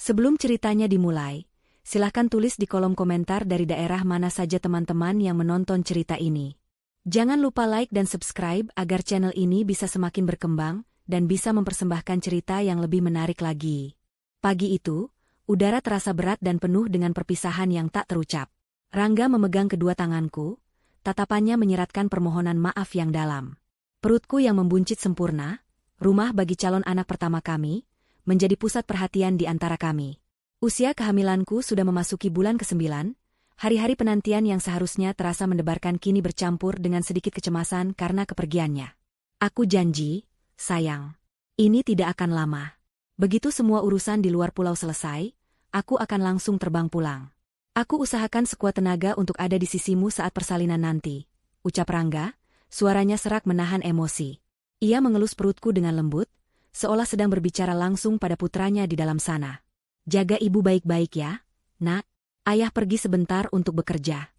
Sebelum ceritanya dimulai, silahkan tulis di kolom komentar dari daerah mana saja teman-teman yang menonton cerita ini. Jangan lupa like dan subscribe agar channel ini bisa semakin berkembang dan bisa mempersembahkan cerita yang lebih menarik lagi. Pagi itu, udara terasa berat dan penuh dengan perpisahan yang tak terucap. Rangga memegang kedua tanganku, tatapannya menyiratkan permohonan maaf yang dalam. Perutku yang membuncit sempurna, rumah bagi calon anak pertama kami, menjadi pusat perhatian di antara kami. Usia kehamilanku sudah memasuki bulan ke-9, hari-hari penantian yang seharusnya terasa mendebarkan kini bercampur dengan sedikit kecemasan karena kepergiannya. Aku janji, sayang, ini tidak akan lama. Begitu semua urusan di luar pulau selesai, aku akan langsung terbang pulang. Aku usahakan sekuat tenaga untuk ada di sisimu saat persalinan nanti, ucap Rangga, suaranya serak menahan emosi. Ia mengelus perutku dengan lembut, seolah sedang berbicara langsung pada putranya di dalam sana. Jaga ibu baik-baik ya, nak. Ayah pergi sebentar untuk bekerja.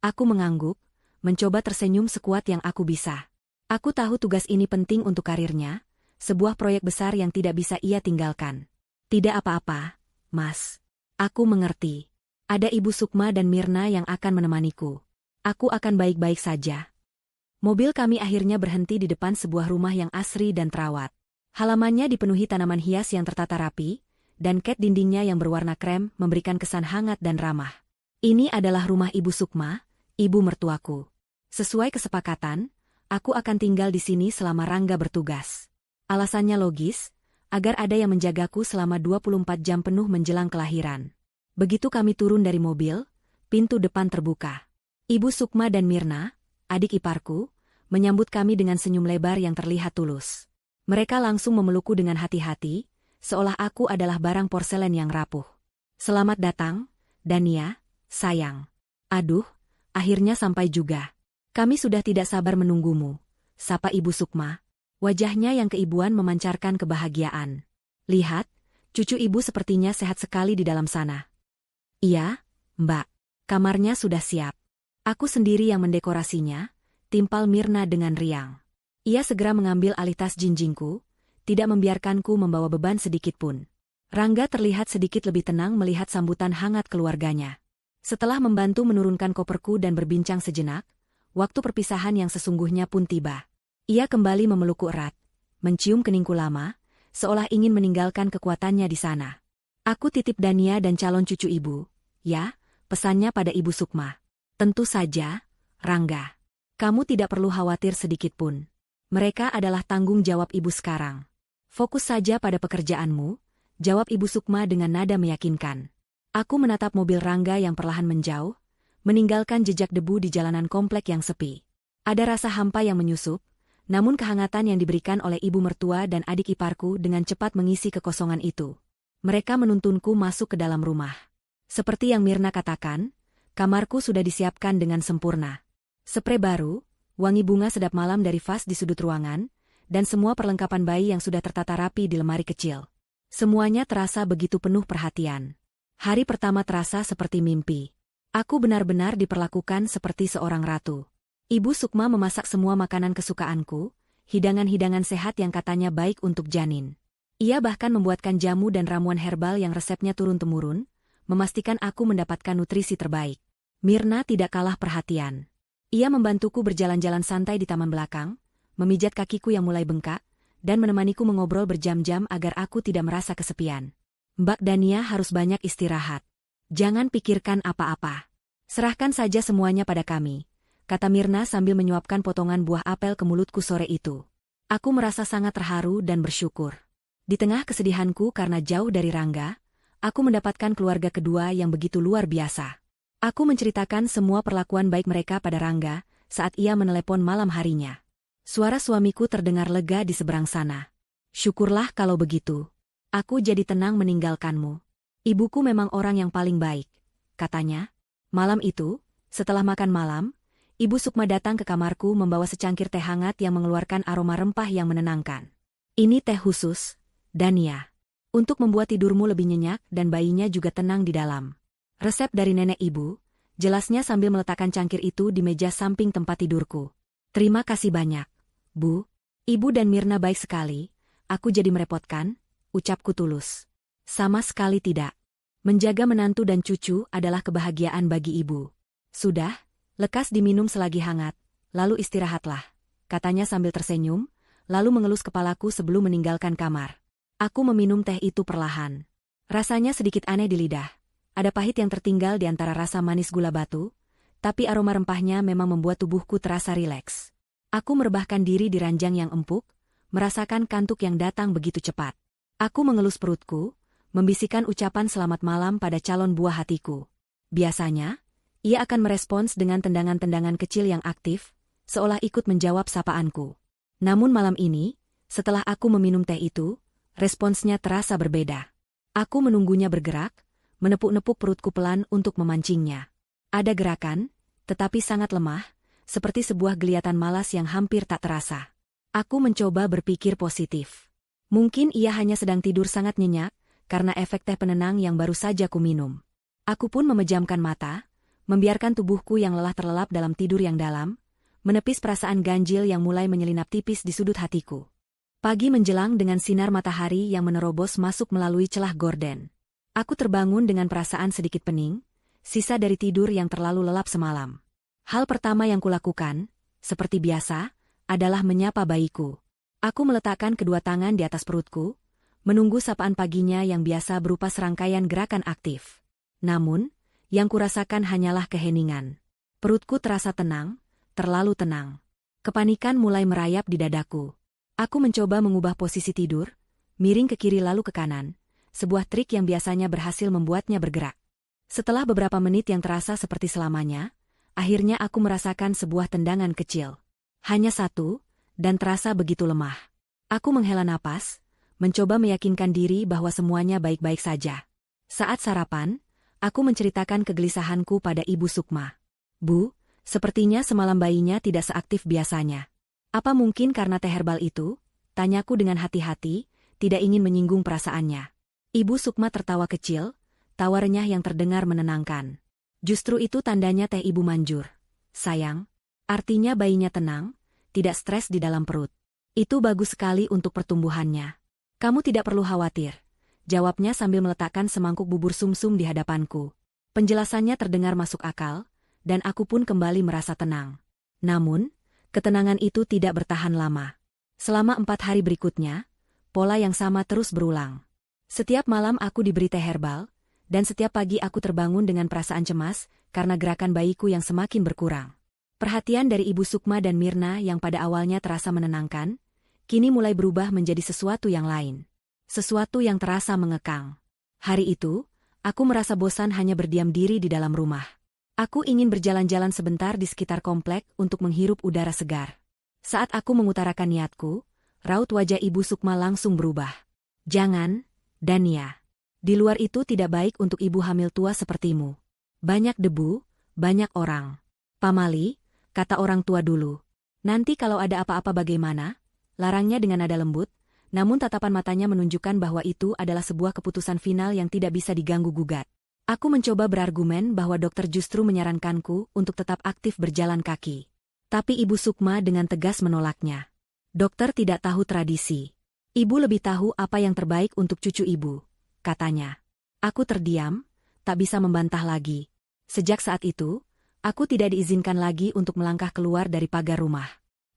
Aku mengangguk, mencoba tersenyum sekuat yang aku bisa. Aku tahu tugas ini penting untuk karirnya, sebuah proyek besar yang tidak bisa ia tinggalkan. Tidak apa-apa, Mas. Aku mengerti. Ada Ibu Sukma dan Mirna yang akan menemaniku. Aku akan baik-baik saja. Mobil kami akhirnya berhenti di depan sebuah rumah yang asri dan terawat. Halamannya dipenuhi tanaman hias yang tertata rapi, dan cat dindingnya yang berwarna krem memberikan kesan hangat dan ramah. Ini adalah rumah Ibu Sukma, ibu mertuaku. Sesuai kesepakatan, aku akan tinggal di sini selama Rangga bertugas. Alasannya logis, agar ada yang menjagaku selama 24 jam penuh menjelang kelahiran. Begitu kami turun dari mobil, pintu depan terbuka. Ibu Sukma dan Mirna, adik iparku, menyambut kami dengan senyum lebar yang terlihat tulus. Mereka langsung memelukku dengan hati-hati, seolah aku adalah barang porselen yang rapuh. Selamat datang, Dania, sayang. Aduh, akhirnya sampai juga. Kami sudah tidak sabar menunggumu, sapa Ibu Sukma. Wajahnya yang keibuan memancarkan kebahagiaan. Lihat, cucu ibu sepertinya sehat sekali di dalam sana. Iya, Mbak. Kamarnya sudah siap. Aku sendiri yang mendekorasinya, timpal Mirna dengan riang. Ia segera mengambil alih tas jinjingku, tidak membiarkanku membawa beban sedikitpun. Rangga terlihat sedikit lebih tenang melihat sambutan hangat keluarganya. Setelah membantu menurunkan koperku dan berbincang sejenak, waktu perpisahan yang sesungguhnya pun tiba. Ia kembali memelukku erat, mencium keningku lama, seolah ingin meninggalkan kekuatannya di sana. Aku titip Dania dan calon cucu ibu, ya, pesannya pada Ibu Sukma. Tentu saja, Rangga. Kamu tidak perlu khawatir sedikitpun. Mereka adalah tanggung jawab ibu sekarang. Fokus saja pada pekerjaanmu, jawab Ibu Sukma dengan nada meyakinkan. Aku menatap mobil Rangga yang perlahan menjauh, meninggalkan jejak debu di jalanan komplek yang sepi. Ada rasa hampa yang menyusup, namun kehangatan yang diberikan oleh ibu mertua dan adik iparku dengan cepat mengisi kekosongan itu. Mereka menuntunku masuk ke dalam rumah. Seperti yang Mirna katakan, kamarku sudah disiapkan dengan sempurna. Sprei baru, wangi bunga sedap malam dari vas di sudut ruangan, dan semua perlengkapan bayi yang sudah tertata rapi di lemari kecil. Semuanya terasa begitu penuh perhatian. Hari pertama terasa seperti mimpi. Aku benar-benar diperlakukan seperti seorang ratu. Ibu Sukma memasak semua makanan kesukaanku, hidangan-hidangan sehat yang katanya baik untuk janin. Ia bahkan membuatkan jamu dan ramuan herbal yang resepnya turun-temurun, memastikan aku mendapatkan nutrisi terbaik. Mirna tidak kalah perhatian. Ia membantuku berjalan-jalan santai di taman belakang, memijat kakiku yang mulai bengkak, dan menemaniku mengobrol berjam-jam agar aku tidak merasa kesepian. Mbak Dania harus banyak istirahat. Jangan pikirkan apa-apa. Serahkan saja semuanya pada kami, kata Mirna sambil menyuapkan potongan buah apel ke mulutku sore itu. Aku merasa sangat terharu dan bersyukur. Di tengah kesedihanku karena jauh dari Rangga, aku mendapatkan keluarga kedua yang begitu luar biasa. Aku menceritakan semua perlakuan baik mereka pada Rangga saat ia menelepon malam harinya. Suara suamiku terdengar lega di seberang sana. Syukurlah kalau begitu. Aku jadi tenang meninggalkanmu. Ibuku memang orang yang paling baik, katanya. Malam itu, setelah makan malam, Ibu Sukma datang ke kamarku membawa secangkir teh hangat yang mengeluarkan aroma rempah yang menenangkan. Ini teh khusus, Dania, untuk membuat tidurmu lebih nyenyak dan bayinya juga tenang di dalam. Resep dari nenek ibu, jelasnya sambil meletakkan cangkir itu di meja samping tempat tidurku. Terima kasih banyak, Bu. Ibu dan Mirna baik sekali, aku jadi merepotkan, ucapku tulus. Sama sekali tidak. Menjaga menantu dan cucu adalah kebahagiaan bagi ibu. Sudah, lekas diminum selagi hangat, lalu istirahatlah, katanya sambil tersenyum, lalu mengelus kepalaku sebelum meninggalkan kamar. Aku meminum teh itu perlahan. Rasanya sedikit aneh di lidah. Ada pahit yang tertinggal di antara rasa manis gula batu, tapi aroma rempahnya memang membuat tubuhku terasa rileks. Aku merebahkan diri di ranjang yang empuk, merasakan kantuk yang datang begitu cepat. Aku mengelus perutku, membisikkan ucapan selamat malam pada calon buah hatiku. Biasanya, ia akan merespons dengan tendangan-tendangan kecil yang aktif, seolah ikut menjawab sapaanku. Namun malam ini, setelah aku meminum teh itu, responsnya terasa berbeda. Aku menunggunya bergerak, menepuk-nepuk perutku pelan untuk memancingnya. Ada gerakan, tetapi sangat lemah, seperti sebuah geliatan malas yang hampir tak terasa. Aku mencoba berpikir positif. Mungkin ia hanya sedang tidur sangat nyenyak, karena efek teh penenang yang baru saja kuminum. Aku pun memejamkan mata, membiarkan tubuhku yang lelah terlelap dalam tidur yang dalam, menepis perasaan ganjil yang mulai menyelinap tipis di sudut hatiku. Pagi menjelang dengan sinar matahari yang menerobos masuk melalui celah gorden. Aku terbangun dengan perasaan sedikit pening, sisa dari tidur yang terlalu lelap semalam. Hal pertama yang kulakukan, seperti biasa, adalah menyapa bayiku. Aku meletakkan kedua tangan di atas perutku, menunggu sapaan paginya yang biasa berupa serangkaian gerakan aktif. Namun, yang kurasakan hanyalah keheningan. Perutku terasa tenang, terlalu tenang. Kepanikan mulai merayap di dadaku. Aku mencoba mengubah posisi tidur, miring ke kiri lalu ke kanan, sebuah trik yang biasanya berhasil membuatnya bergerak. Setelah beberapa menit yang terasa seperti selamanya, akhirnya aku merasakan sebuah tendangan kecil. Hanya satu, dan terasa begitu lemah. Aku menghela napas, mencoba meyakinkan diri bahwa semuanya baik-baik saja. Saat sarapan, aku menceritakan kegelisahanku pada Ibu Sukma. Bu, sepertinya semalam bayinya tidak seaktif biasanya. Apa mungkin karena teh herbal itu? Tanyaku dengan hati-hati, tidak ingin menyinggung perasaannya. Ibu Sukma tertawa kecil, tawa renyah yang terdengar menenangkan. Justru itu tandanya teh ibu manjur. Sayang, artinya bayinya tenang, tidak stres di dalam perut. Itu bagus sekali untuk pertumbuhannya. Kamu tidak perlu khawatir, jawabnya sambil meletakkan semangkuk bubur sumsum di hadapanku. Penjelasannya terdengar masuk akal, dan aku pun kembali merasa tenang. Namun, ketenangan itu tidak bertahan lama. Selama 4 hari berikutnya, pola yang sama terus berulang. Setiap malam aku diberi teh herbal, dan setiap pagi aku terbangun dengan perasaan cemas karena gerakan bayiku yang semakin berkurang. Perhatian dari Ibu Sukma dan Mirna yang pada awalnya terasa menenangkan, kini mulai berubah menjadi sesuatu yang lain. Sesuatu yang terasa mengekang. Hari itu, aku merasa bosan hanya berdiam diri di dalam rumah. Aku ingin berjalan-jalan sebentar di sekitar komplek untuk menghirup udara segar. Saat aku mengutarakan niatku, raut wajah Ibu Sukma langsung berubah. Jangan, Dania. Di luar itu tidak baik untuk ibu hamil tua sepertimu. Banyak debu, banyak orang. Pamali, kata orang tua dulu. Nanti kalau ada apa-apa bagaimana? Larangnya dengan nada lembut, namun tatapan matanya menunjukkan bahwa itu adalah sebuah keputusan final yang tidak bisa diganggu-gugat. Aku mencoba berargumen bahwa dokter justru menyarankanku untuk tetap aktif berjalan kaki. Tapi Ibu Sukma dengan tegas menolaknya. Dokter tidak tahu tradisi. Ibu lebih tahu apa yang terbaik untuk cucu ibu, katanya. Aku terdiam, tak bisa membantah lagi. Sejak saat itu, aku tidak diizinkan lagi untuk melangkah keluar dari pagar rumah.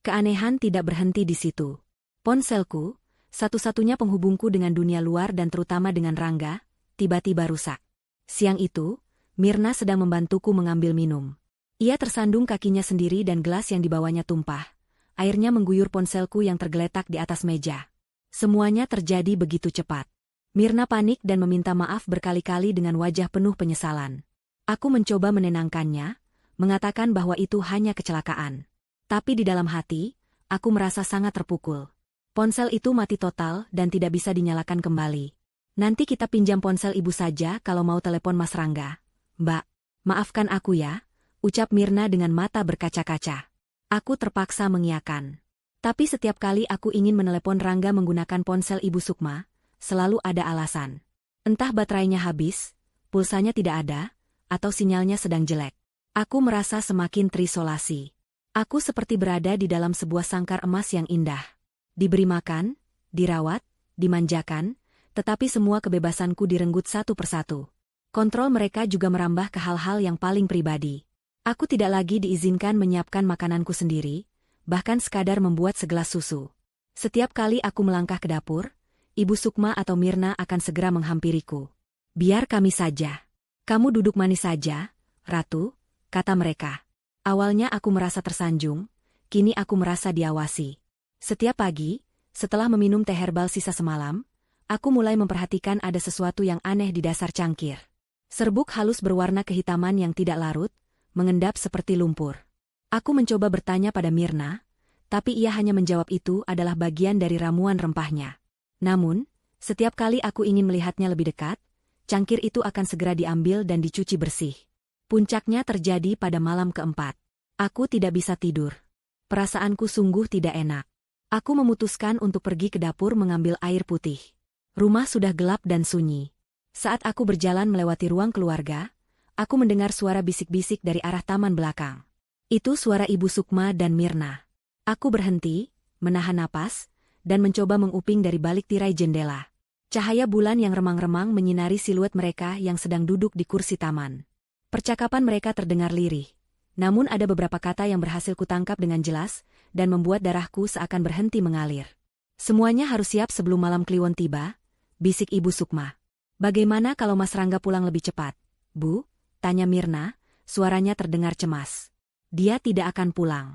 Keanehan tidak berhenti di situ. Ponselku, satu-satunya penghubungku dengan dunia luar dan terutama dengan Rangga, tiba-tiba rusak. Siang itu, Mirna sedang membantuku mengambil minum. Ia tersandung kakinya sendiri dan gelas yang dibawanya tumpah. Airnya mengguyur ponselku yang tergeletak di atas meja. Semuanya terjadi begitu cepat. Mirna panik dan meminta maaf berkali-kali dengan wajah penuh penyesalan. Aku mencoba menenangkannya, mengatakan bahwa itu hanya kecelakaan. Tapi di dalam hati, aku merasa sangat terpukul. Ponsel itu mati total dan tidak bisa dinyalakan kembali. Nanti kita pinjam ponsel ibu saja kalau mau telepon Mas Rangga. Mbak, maafkan aku ya, ucap Mirna dengan mata berkaca-kaca. Aku terpaksa mengiyakan. Tapi setiap kali aku ingin menelepon Rangga menggunakan ponsel Ibu Sukma, selalu ada alasan. Entah baterainya habis, pulsanya tidak ada, atau sinyalnya sedang jelek. Aku merasa semakin terisolasi. Aku seperti berada di dalam sebuah sangkar emas yang indah. Diberi makan, dirawat, dimanjakan, Tetapi semua kebebasanku direnggut satu persatu. Kontrol mereka juga merambah ke hal-hal yang paling pribadi. Aku tidak lagi diizinkan menyiapkan makananku sendiri, bahkan sekadar membuat segelas susu. Setiap kali aku melangkah ke dapur, Ibu Sukma atau Mirna akan segera menghampiriku. "Biar kami saja. Kamu duduk manis saja, Ratu," kata mereka. Awalnya aku merasa tersanjung, kini aku merasa diawasi. Setiap pagi, setelah meminum teh herbal sisa semalam, aku mulai memperhatikan ada sesuatu yang aneh di dasar cangkir. Serbuk halus berwarna kehitaman yang tidak larut, mengendap seperti lumpur. Aku mencoba bertanya pada Mirna, tapi ia hanya menjawab itu adalah bagian dari ramuan rempahnya. Namun, setiap kali aku ingin melihatnya lebih dekat, cangkir itu akan segera diambil dan dicuci bersih. Puncaknya terjadi pada malam keempat. Aku tidak bisa tidur. Perasaanku sungguh tidak enak. Aku memutuskan untuk pergi ke dapur mengambil air putih. Rumah sudah gelap dan sunyi. Saat aku berjalan melewati ruang keluarga, aku mendengar suara bisik-bisik dari arah taman belakang. Itu suara Ibu Sukma dan Mirna. Aku berhenti, menahan napas, dan mencoba menguping dari balik tirai jendela. Cahaya bulan yang remang-remang menyinari siluet mereka yang sedang duduk di kursi taman. Percakapan mereka terdengar lirih. Namun ada beberapa kata yang berhasil kutangkap dengan jelas, dan membuat darahku seakan berhenti mengalir. "Semuanya harus siap sebelum malam Kliwon tiba," bisik Ibu Sukma. "Bagaimana kalau Mas Rangga pulang lebih cepat, Bu?" tanya Mirna, suaranya terdengar cemas. "Dia tidak akan pulang.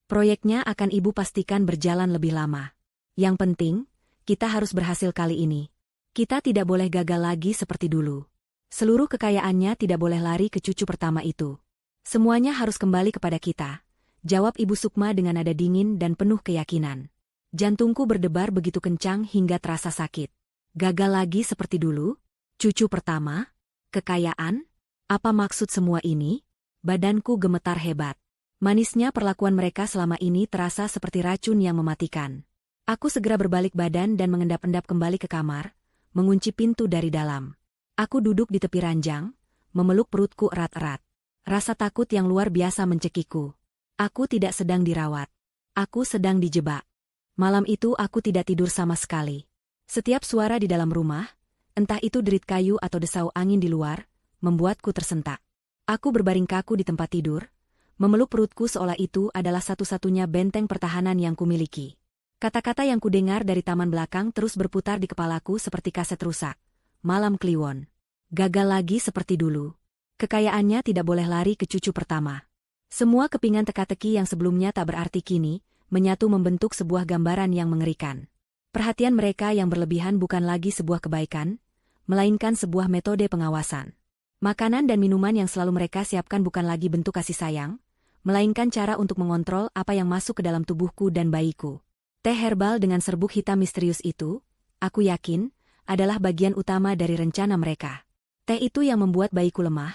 Proyeknya akan Ibu pastikan berjalan lebih lama. Yang penting, kita harus berhasil kali ini. Kita tidak boleh gagal lagi seperti dulu. Seluruh kekayaannya tidak boleh lari ke cucu pertama itu. Semuanya harus kembali kepada kita," jawab Ibu Sukma dengan nada dingin dan penuh keyakinan. Jantungku berdebar begitu kencang hingga terasa sakit. Gagal lagi seperti dulu? Cucu pertama? Kekayaan? Apa maksud semua ini? Badanku gemetar hebat. Manisnya perlakuan mereka selama ini terasa seperti racun yang mematikan. Aku segera berbalik badan dan mengendap-endap kembali ke kamar, mengunci pintu dari dalam. Aku duduk di tepi ranjang, memeluk perutku erat-erat. Rasa takut yang luar biasa mencekiku. Aku tidak sedang dirawat. Aku sedang dijebak. Malam itu aku tidak tidur sama sekali. Setiap suara di dalam rumah, entah itu derit kayu atau desau angin di luar, membuatku tersentak. Aku berbaring kaku di tempat tidur, memeluk perutku seolah itu adalah satu-satunya benteng pertahanan yang kumiliki. Kata-kata yang kudengar dari taman belakang terus berputar di kepalaku seperti kaset rusak. Malam Kliwon. Gagal lagi seperti dulu. Kekayaannya tidak boleh lari ke cucu pertama. Semua kepingan teka-teki yang sebelumnya tak berarti kini, menyatu membentuk sebuah gambaran yang mengerikan. Perhatian mereka yang berlebihan bukan lagi sebuah kebaikan, melainkan sebuah metode pengawasan. Makanan dan minuman yang selalu mereka siapkan bukan lagi bentuk kasih sayang, melainkan cara untuk mengontrol apa yang masuk ke dalam tubuhku dan bayiku. Teh herbal dengan serbuk hitam misterius itu, aku yakin, adalah bagian utama dari rencana mereka. Teh itu yang membuat bayiku lemah,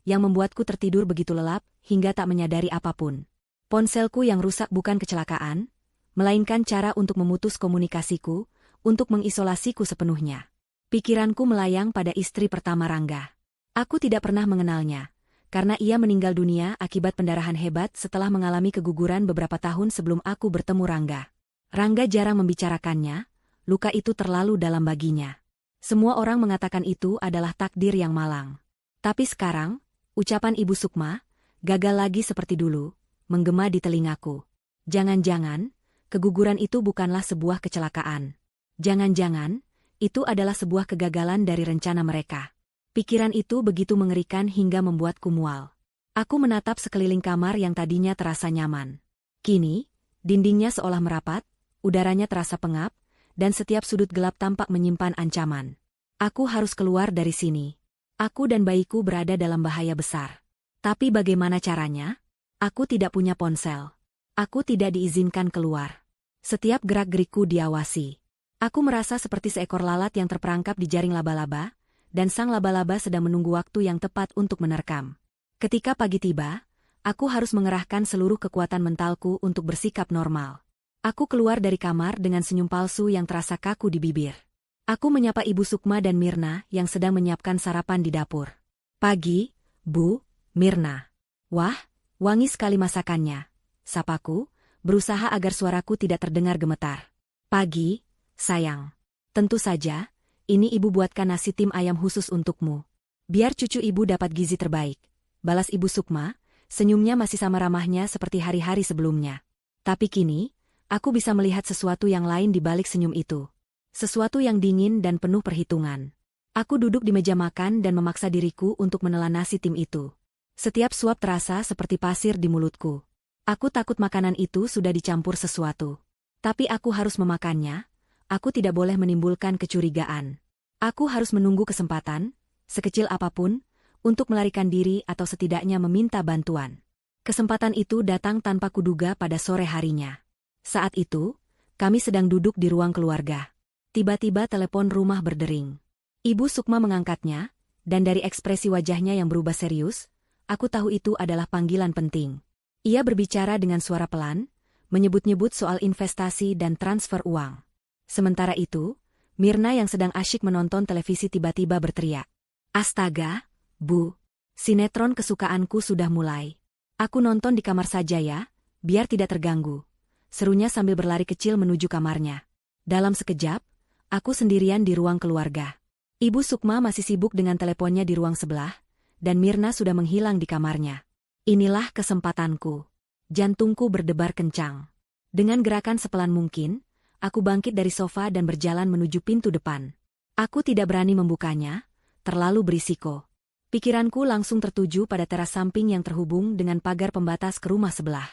yang membuatku tertidur begitu lelap, hingga tak menyadari apapun. Ponselku yang rusak bukan kecelakaan, melainkan cara untuk memutus komunikasiku, untuk mengisolasiku sepenuhnya. Pikiranku melayang pada istri pertama Rangga. Aku tidak pernah mengenalnya, karena ia meninggal dunia akibat pendarahan hebat setelah mengalami keguguran beberapa tahun sebelum aku bertemu Rangga. Rangga jarang membicarakannya, luka itu terlalu dalam baginya. Semua orang mengatakan itu adalah takdir yang malang. Tapi sekarang, ucapan Ibu Sukma, gagal lagi seperti dulu, menggema di telingaku. Jangan-jangan, keguguran itu bukanlah sebuah kecelakaan. Jangan-jangan, itu adalah sebuah kegagalan dari rencana mereka. Pikiran itu begitu mengerikan hingga membuatku mual. Aku menatap sekeliling kamar yang tadinya terasa nyaman. Kini, dindingnya seolah merapat, udaranya terasa pengap, dan setiap sudut gelap tampak menyimpan ancaman. Aku harus keluar dari sini. Aku dan bayiku berada dalam bahaya besar. Tapi bagaimana caranya? Aku tidak punya ponsel. Aku tidak diizinkan keluar. Setiap gerak-gerikku diawasi. Aku merasa seperti seekor lalat yang terperangkap di jaring laba-laba, dan sang laba-laba sedang menunggu waktu yang tepat untuk menerkam. Ketika pagi tiba, aku harus mengerahkan seluruh kekuatan mentalku untuk bersikap normal. Aku keluar dari kamar dengan senyum palsu yang terasa kaku di bibir. Aku menyapa Ibu Sukma dan Mirna yang sedang menyiapkan sarapan di dapur. "Pagi, Bu, Mirna." "Wah, wangi sekali masakannya," sapaku, berusaha agar suaraku tidak terdengar gemetar. "Pagi, sayang." "Tentu saja, ini ibu buatkan nasi tim ayam khusus untukmu. Biar cucu ibu dapat gizi terbaik. Balas Ibu Sukma, senyumnya masih sama ramahnya seperti hari-hari sebelumnya. Tapi kini, aku bisa melihat sesuatu yang lain di balik senyum itu. Sesuatu yang dingin dan penuh perhitungan. Aku duduk di meja makan dan memaksa diriku untuk menelan nasi tim itu. Setiap suap terasa seperti pasir di mulutku. Aku takut makanan itu sudah dicampur sesuatu. Tapi aku harus memakannya. Aku tidak boleh menimbulkan kecurigaan. Aku harus menunggu kesempatan, sekecil apapun, untuk melarikan diri atau setidaknya meminta bantuan. Kesempatan itu datang tanpa kuduga pada sore harinya. Saat itu, kami sedang duduk di ruang keluarga. Tiba-tiba telepon rumah berdering. Ibu Sukma mengangkatnya, dan dari ekspresi wajahnya yang berubah serius, aku tahu itu adalah panggilan penting. Ia berbicara dengan suara pelan, menyebut-nyebut soal investasi dan transfer uang. Sementara itu, Mirna yang sedang asyik menonton televisi tiba-tiba berteriak. Astaga, Bu, sinetron kesukaanku sudah mulai. Aku nonton di kamar saja ya, biar tidak terganggu. Serunya sambil berlari kecil menuju kamarnya. Dalam sekejap, aku sendirian di ruang keluarga. Ibu Sukma masih sibuk dengan teleponnya di ruang sebelah, dan Mirna sudah menghilang di kamarnya. Inilah kesempatanku. Jantungku berdebar kencang. Dengan gerakan sepelan mungkin, aku bangkit dari sofa dan berjalan menuju pintu depan. Aku tidak berani membukanya, terlalu berisiko. Pikiranku langsung tertuju pada teras samping yang terhubung dengan pagar pembatas ke rumah sebelah.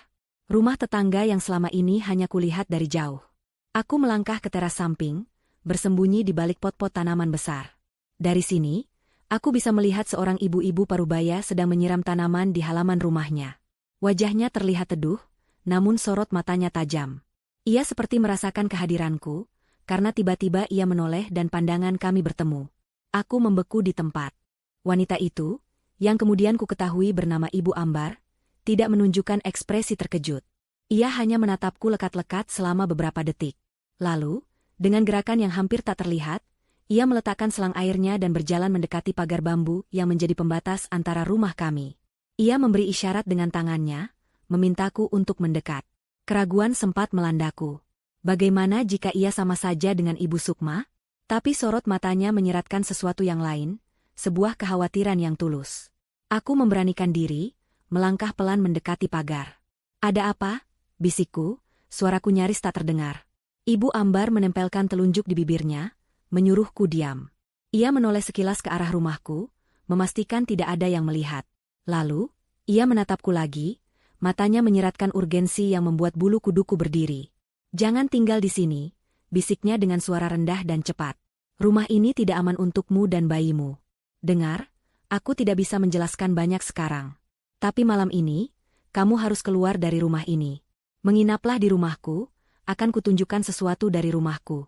Rumah tetangga yang selama ini hanya kulihat dari jauh. Aku melangkah ke teras samping, bersembunyi di balik pot-pot tanaman besar. Dari sini, aku bisa melihat seorang ibu-ibu parubaya sedang menyiram tanaman di halaman rumahnya. Wajahnya terlihat teduh, namun sorot matanya tajam. Ia seperti merasakan kehadiranku, karena tiba-tiba ia menoleh dan pandangan kami bertemu. Aku membeku di tempat. Wanita itu, yang kemudian ku ketahui bernama Ibu Ambar, tidak menunjukkan ekspresi terkejut. Ia hanya menatapku lekat-lekat selama beberapa detik. Lalu, dengan gerakan yang hampir tak terlihat, ia meletakkan selang airnya dan berjalan mendekati pagar bambu yang menjadi pembatas antara rumah kami. Ia memberi isyarat dengan tangannya, memintaku untuk mendekat. Keraguan sempat melandaku. Bagaimana jika ia sama saja dengan Ibu Sukma? Tapi sorot matanya menyeratkan sesuatu yang lain, sebuah kekhawatiran yang tulus. Aku memberanikan diri, melangkah pelan mendekati pagar. Ada apa? Bisikku, suaraku nyaris tak terdengar. Ibu Ambar menempelkan telunjuk di bibirnya, menyuruhku diam. Ia menoleh sekilas ke arah rumahku, memastikan tidak ada yang melihat. Lalu, ia menatapku lagi, matanya menyeratkan urgensi yang membuat bulu kuduku berdiri. Jangan tinggal di sini, bisiknya dengan suara rendah dan cepat. Rumah ini tidak aman untukmu dan bayimu. Dengar, aku tidak bisa menjelaskan banyak sekarang. Tapi malam ini, kamu harus keluar dari rumah ini. Menginaplah di rumahku, akan kutunjukkan sesuatu dari rumahku.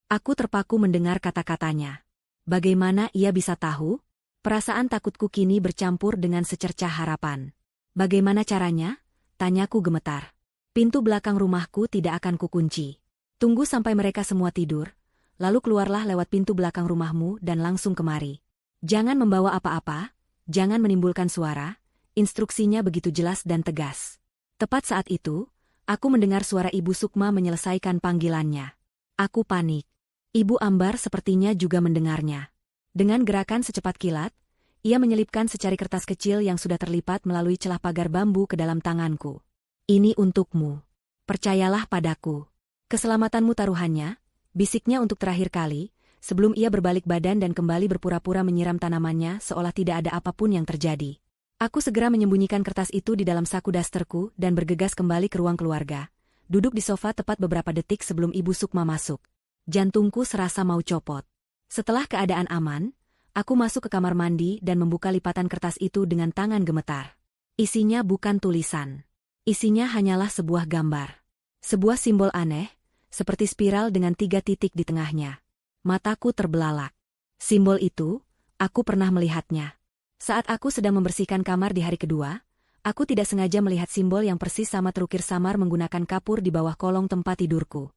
Aku terpaku mendengar kata-katanya. Bagaimana ia bisa tahu? Perasaan takutku kini bercampur dengan secercah harapan. Bagaimana caranya? Tanyaku gemetar. Pintu belakang rumahku tidak akan kukunci. Tunggu sampai mereka semua tidur, lalu keluarlah lewat pintu belakang rumahmu dan langsung kemari. Jangan membawa apa-apa, jangan menimbulkan suara, instruksinya begitu jelas dan tegas. Tepat saat itu, aku mendengar suara Ibu Sukma menyelesaikan panggilannya. Aku panik. Ibu Ambar sepertinya juga mendengarnya. Dengan gerakan secepat kilat, ia menyelipkan secari kertas kecil yang sudah terlipat melalui celah pagar bambu ke dalam tanganku. Ini untukmu. Percayalah padaku. Keselamatanmu taruhannya, bisiknya untuk terakhir kali, sebelum ia berbalik badan dan kembali berpura-pura menyiram tanamannya seolah tidak ada apapun yang terjadi. Aku segera menyembunyikan kertas itu di dalam saku dasterku dan bergegas kembali ke ruang keluarga. Duduk di sofa tepat beberapa detik sebelum Ibu Sukma masuk. Jantungku serasa mau copot. Setelah keadaan aman, aku masuk ke kamar mandi dan membuka lipatan kertas itu dengan tangan gemetar. Isinya bukan tulisan. Isinya hanyalah sebuah gambar. Sebuah simbol aneh, seperti spiral dengan 3 titik di tengahnya. Mataku terbelalak. Simbol itu, aku pernah melihatnya. Saat aku sedang membersihkan kamar di hari kedua, aku tidak sengaja melihat simbol yang persis sama terukir samar menggunakan kapur di bawah kolong tempat tidurku.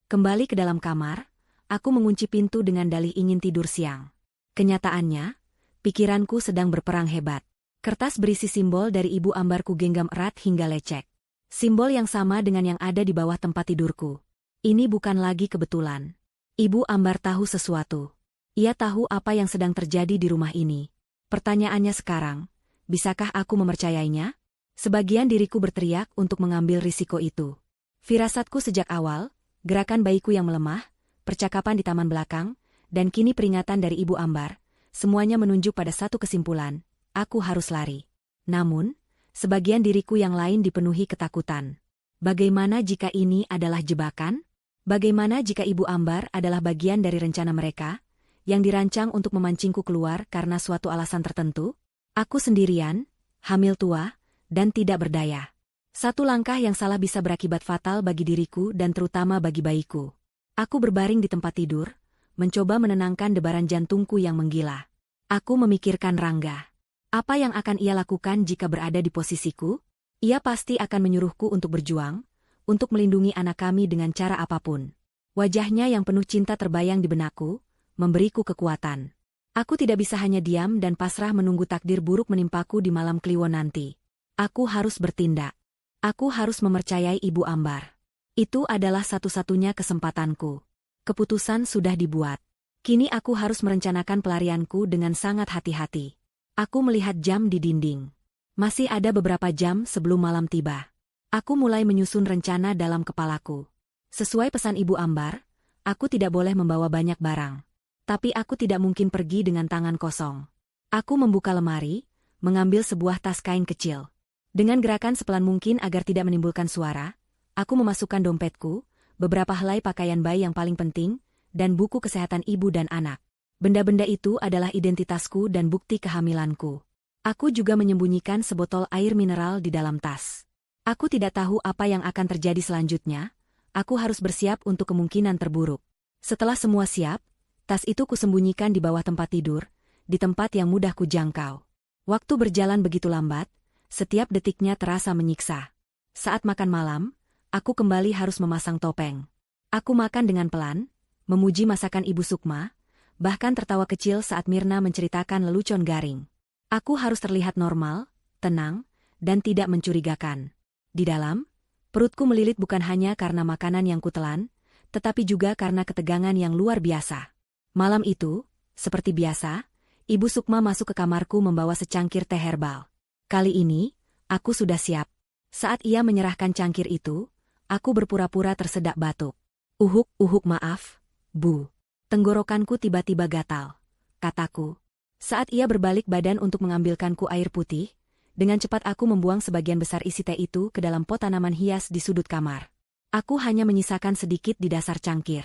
Kembali ke dalam kamar, aku mengunci pintu dengan dalih ingin tidur siang. Kenyataannya, pikiranku sedang berperang hebat. Kertas berisi simbol dari Ibu Ambar ku genggam erat hingga lecek. Simbol yang sama dengan yang ada di bawah tempat tidurku. Ini bukan lagi kebetulan. Ibu Ambar tahu sesuatu. Ia tahu apa yang sedang terjadi di rumah ini. Pertanyaannya sekarang, bisakah aku mempercayainya? Sebagian diriku berteriak untuk mengambil risiko itu. Firasatku sejak awal, gerakan bayiku yang melemah, percakapan di taman belakang, dan kini peringatan dari Ibu Ambar, semuanya menunjuk pada satu kesimpulan, aku harus lari. Namun, sebagian diriku yang lain dipenuhi ketakutan. Bagaimana jika ini adalah jebakan? Bagaimana jika Ibu Ambar adalah bagian dari rencana mereka, yang dirancang untuk memancingku keluar karena suatu alasan tertentu? Aku sendirian, hamil tua, dan tidak berdaya. Satu langkah yang salah bisa berakibat fatal bagi diriku dan terutama bagi bayiku. Aku berbaring di tempat tidur, mencoba menenangkan debaran jantungku yang menggila. Aku memikirkan Rangga. Apa yang akan ia lakukan jika berada di posisiku? Ia pasti akan menyuruhku untuk berjuang, untuk melindungi anak kami dengan cara apapun. Wajahnya yang penuh cinta terbayang di benakku, memberiku kekuatan. Aku tidak bisa hanya diam dan pasrah menunggu takdir buruk menimpaku di malam Kliwon nanti. Aku harus bertindak. Aku harus mempercayai Ibu Ambar. Itu adalah satu-satunya kesempatanku. Keputusan sudah dibuat. Kini aku harus merencanakan pelarianku dengan sangat hati-hati. Aku melihat jam di dinding. Masih ada beberapa jam sebelum malam tiba. Aku mulai menyusun rencana dalam kepalaku. Sesuai pesan Ibu Ambar, aku tidak boleh membawa banyak barang. Tapi aku tidak mungkin pergi dengan tangan kosong. Aku membuka lemari, mengambil sebuah tas kain kecil. Dengan gerakan sepelan mungkin agar tidak menimbulkan suara, aku memasukkan dompetku, beberapa helai pakaian bayi yang paling penting, dan buku kesehatan ibu dan anak. Benda-benda itu adalah identitasku dan bukti kehamilanku. Aku juga menyembunyikan sebotol air mineral di dalam tas. Aku tidak tahu apa yang akan terjadi selanjutnya, aku harus bersiap untuk kemungkinan terburuk. Setelah semua siap, tas itu kusembunyikan di bawah tempat tidur, di tempat yang mudah kujangkau. Waktu berjalan begitu lambat, setiap detiknya terasa menyiksa. Saat makan malam, aku kembali harus memasang topeng. Aku makan dengan pelan, memuji masakan Ibu Sukma, bahkan tertawa kecil saat Mirna menceritakan lelucon garing. Aku harus terlihat normal, tenang, dan tidak mencurigakan. Di dalam, perutku melilit bukan hanya karena makanan yang kutelan, tetapi juga karena ketegangan yang luar biasa. Malam itu, seperti biasa, Ibu Sukma masuk ke kamarku membawa secangkir teh herbal. Kali ini, aku sudah siap. Saat ia menyerahkan cangkir itu, aku berpura-pura tersedak batuk. Uhuk maaf, Bu. Tenggorokanku tiba-tiba gatal, kataku. Saat ia berbalik badan untuk mengambilkanku air putih, dengan cepat aku membuang sebagian besar isi teh itu ke dalam pot tanaman hias di sudut kamar. Aku hanya menyisakan sedikit di dasar cangkir.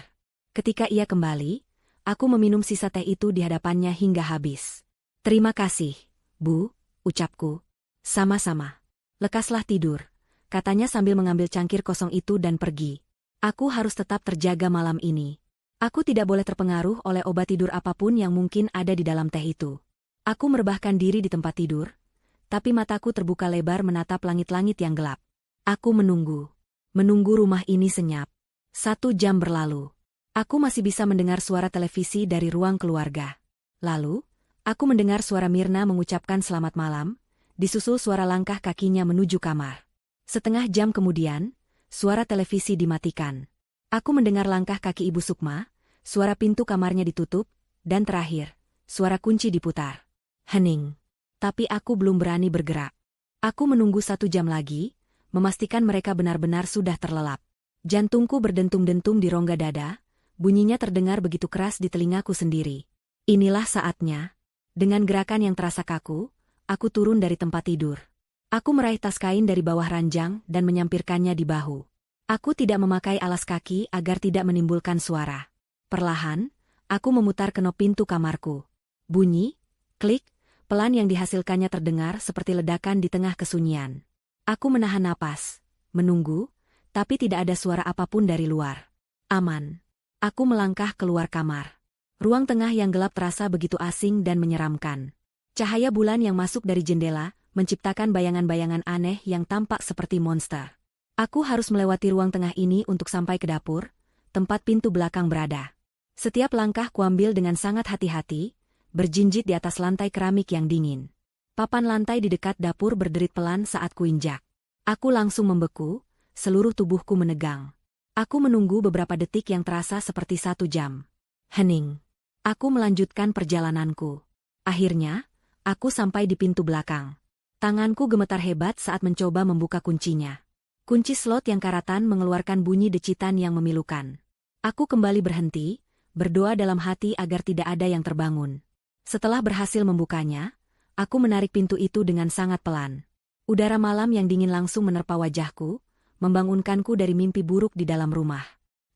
Ketika ia kembali, aku meminum sisa teh itu di hadapannya hingga habis. Terima kasih, Bu, ucapku. Sama-sama. Lekaslah tidur, katanya sambil mengambil cangkir kosong itu dan pergi. Aku harus tetap terjaga malam ini. Aku tidak boleh terpengaruh oleh obat tidur apapun yang mungkin ada di dalam teh itu. Aku merebahkan diri di tempat tidur, tapi mataku terbuka lebar menatap langit-langit yang gelap. Aku menunggu. Menunggu rumah ini senyap. 1 jam berlalu. Aku masih bisa mendengar suara televisi dari ruang keluarga. Lalu, aku mendengar suara Mirna mengucapkan selamat malam, disusul suara langkah kakinya menuju kamar. Setengah jam kemudian, suara televisi dimatikan. Aku mendengar langkah kaki Ibu Sukma, suara pintu kamarnya ditutup, dan terakhir, suara kunci diputar. Hening. Tapi aku belum berani bergerak. Aku menunggu 1 jam lagi, memastikan mereka benar-benar sudah terlelap. Jantungku berdentum-dentum di rongga dada, bunyinya terdengar begitu keras di telingaku sendiri. Inilah saatnya. Dengan gerakan yang terasa kaku, aku turun dari tempat tidur. Aku meraih tas kain dari bawah ranjang dan menyampirkannya di bahu. Aku tidak memakai alas kaki agar tidak menimbulkan suara. Perlahan, aku memutar kenop pintu kamarku. Bunyi, klik, pelan yang dihasilkannya terdengar seperti ledakan di tengah kesunyian. Aku menahan napas, menunggu, tapi tidak ada suara apapun dari luar. Aman. Aku melangkah keluar kamar. Ruang tengah yang gelap terasa begitu asing dan menyeramkan. Cahaya bulan yang masuk dari jendela menciptakan bayangan-bayangan aneh yang tampak seperti monster. Aku harus melewati ruang tengah ini untuk sampai ke dapur, tempat pintu belakang berada. Setiap langkah kuambil dengan sangat hati-hati, berjinjit di atas lantai keramik yang dingin. Papan lantai di dekat dapur berderit pelan saat kuinjak. Aku langsung membeku, seluruh tubuhku menegang. Aku menunggu beberapa detik yang terasa seperti 1 jam. Hening. Aku melanjutkan perjalananku. Akhirnya, aku sampai di pintu belakang. Tanganku gemetar hebat saat mencoba membuka kuncinya. Kunci slot yang karatan mengeluarkan bunyi decitan yang memilukan. Aku kembali berhenti, berdoa dalam hati agar tidak ada yang terbangun. Setelah berhasil membukanya, aku menarik pintu itu dengan sangat pelan. Udara malam yang dingin langsung menerpa wajahku, membangunkanku dari mimpi buruk di dalam rumah.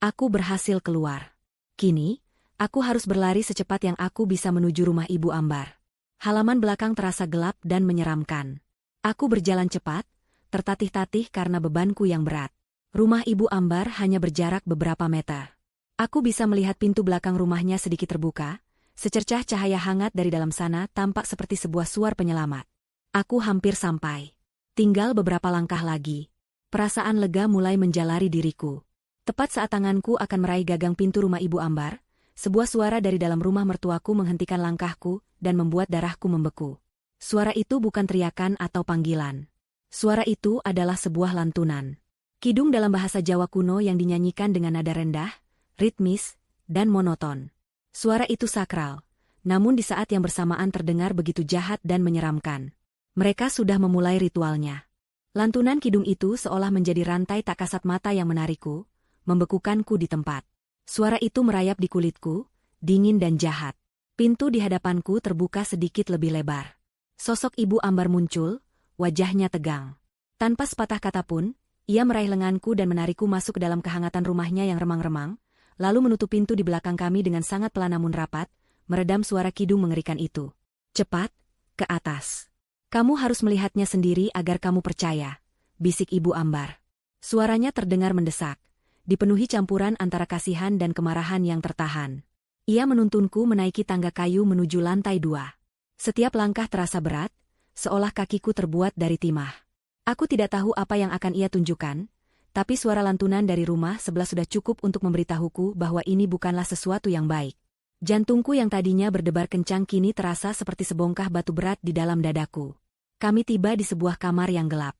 Aku berhasil keluar. Kini, aku harus berlari secepat yang aku bisa menuju rumah Ibu Ambar. Halaman belakang terasa gelap dan menyeramkan. Aku berjalan cepat, tertatih-tatih karena bebanku yang berat. Rumah Ibu Ambar hanya berjarak beberapa meter. Aku bisa melihat pintu belakang rumahnya sedikit terbuka, secercah cahaya hangat dari dalam sana tampak seperti sebuah suar penyelamat. Aku hampir sampai. Tinggal beberapa langkah lagi. Perasaan lega mulai menjalari diriku. Tepat saat tanganku akan meraih gagang pintu rumah Ibu Ambar, sebuah suara dari dalam rumah mertuaku menghentikan langkahku dan membuat darahku membeku. Suara itu bukan teriakan atau panggilan. Suara itu adalah sebuah lantunan. Kidung dalam bahasa Jawa kuno yang dinyanyikan dengan nada rendah, ritmis, dan monoton. Suara itu sakral, namun di saat yang bersamaan terdengar begitu jahat dan menyeramkan. Mereka sudah memulai ritualnya. Lantunan kidung itu seolah menjadi rantai tak kasat mata yang menarikku, membekukanku di tempat. Suara itu merayap di kulitku, dingin dan jahat. Pintu di hadapanku terbuka sedikit lebih lebar. Sosok Ibu Ambar muncul, wajahnya tegang. Tanpa sepatah kata pun, ia meraih lenganku dan menarikku masuk ke dalam kehangatan rumahnya yang remang-remang, lalu menutup pintu di belakang kami dengan sangat pelan namun rapat, meredam suara kidung mengerikan itu. Cepat, ke atas. Kamu harus melihatnya sendiri agar kamu percaya, bisik Ibu Ambar. Suaranya terdengar mendesak, dipenuhi campuran antara kasihan dan kemarahan yang tertahan. Ia menuntunku menaiki tangga kayu menuju lantai 2. Setiap langkah terasa berat, seolah kakiku terbuat dari timah. Aku tidak tahu apa yang akan ia tunjukkan, tapi suara lantunan dari rumah sebelah sudah cukup untuk memberitahuku bahwa ini bukanlah sesuatu yang baik. Jantungku yang tadinya berdebar kencang kini terasa seperti sebongkah batu berat di dalam dadaku. Kami tiba di sebuah kamar yang gelap.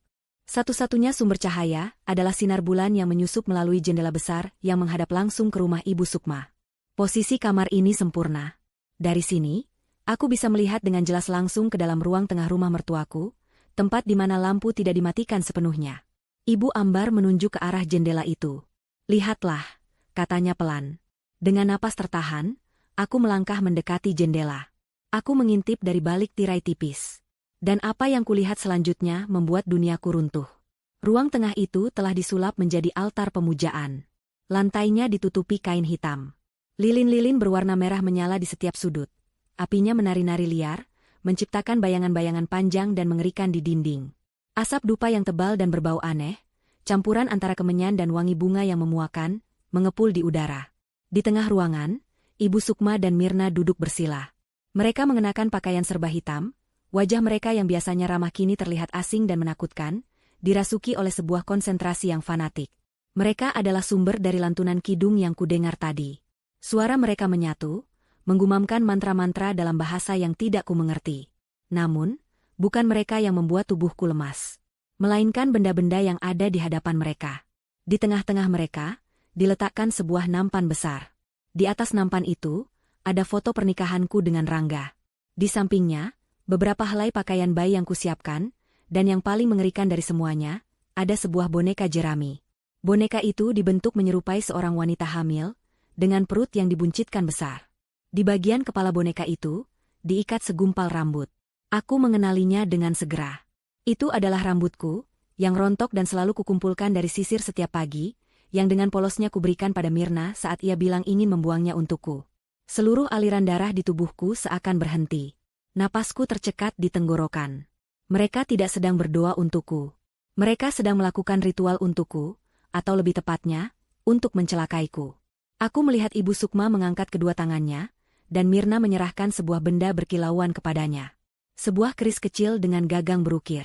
Satu-satunya sumber cahaya adalah sinar bulan yang menyusup melalui jendela besar yang menghadap langsung ke rumah Ibu Sukma. Posisi kamar ini sempurna. Dari sini, aku bisa melihat dengan jelas langsung ke dalam ruang tengah rumah mertuaku, tempat di mana lampu tidak dimatikan sepenuhnya. Ibu Ambar menunjuk ke arah jendela itu. Lihatlah, katanya pelan. Dengan napas tertahan, aku melangkah mendekati jendela. Aku mengintip dari balik tirai tipis. Dan apa yang kulihat selanjutnya membuat duniaku runtuh. Ruang tengah itu telah disulap menjadi altar pemujaan. Lantainya ditutupi kain hitam. Lilin-lilin berwarna merah menyala di setiap sudut. Apinya menari-nari liar, menciptakan bayangan-bayangan panjang dan mengerikan di dinding. Asap dupa yang tebal dan berbau aneh, campuran antara kemenyan dan wangi bunga yang memuakan, mengepul di udara. Di tengah ruangan, Ibu Sukma dan Mirna duduk bersila. Mereka mengenakan pakaian serba hitam, wajah mereka yang biasanya ramah kini terlihat asing dan menakutkan, dirasuki oleh sebuah konsentrasi yang fanatik. Mereka adalah sumber dari lantunan kidung yang kudengar tadi. Suara mereka menyatu, menggumamkan mantra-mantra dalam bahasa yang tidak kumengerti. Namun, bukan mereka yang membuat tubuhku lemas, melainkan benda-benda yang ada di hadapan mereka. Di tengah-tengah mereka, diletakkan sebuah nampan besar. Di atas nampan itu, ada foto pernikahanku dengan Rangga. Di sampingnya, beberapa helai pakaian bayi yang kusiapkan, dan yang paling mengerikan dari semuanya, ada sebuah boneka jerami. Boneka itu dibentuk menyerupai seorang wanita hamil, dengan perut yang dibuncitkan besar. Di bagian kepala boneka itu, diikat segumpal rambut. Aku mengenalinya dengan segera. Itu adalah rambutku, yang rontok dan selalu kukumpulkan dari sisir setiap pagi, yang dengan polosnya kuberikan pada Mirna saat ia bilang ingin membuangnya untukku. Seluruh aliran darah di tubuhku seakan berhenti. Napasku tercekat di tenggorokan. Mereka tidak sedang berdoa untukku. Mereka sedang melakukan ritual untukku, atau lebih tepatnya, untuk mencelakaiku. Aku melihat Ibu Sukma mengangkat kedua tangannya, dan Mirna menyerahkan sebuah benda berkilauan kepadanya. Sebuah keris kecil dengan gagang berukir.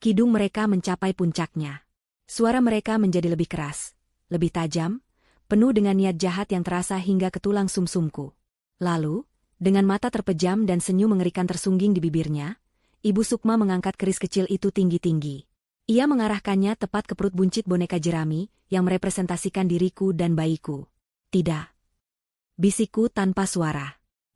Kidung mereka mencapai puncaknya. Suara mereka menjadi lebih keras, lebih tajam, penuh dengan niat jahat yang terasa hingga ke tulang sumsumku. Lalu, dengan mata terpejam dan senyum mengerikan tersungging di bibirnya, Ibu Sukma mengangkat keris kecil itu tinggi-tinggi. Ia mengarahkannya tepat ke perut buncit boneka jerami yang merepresentasikan diriku dan bayiku. Tidak. Bisikku tanpa suara.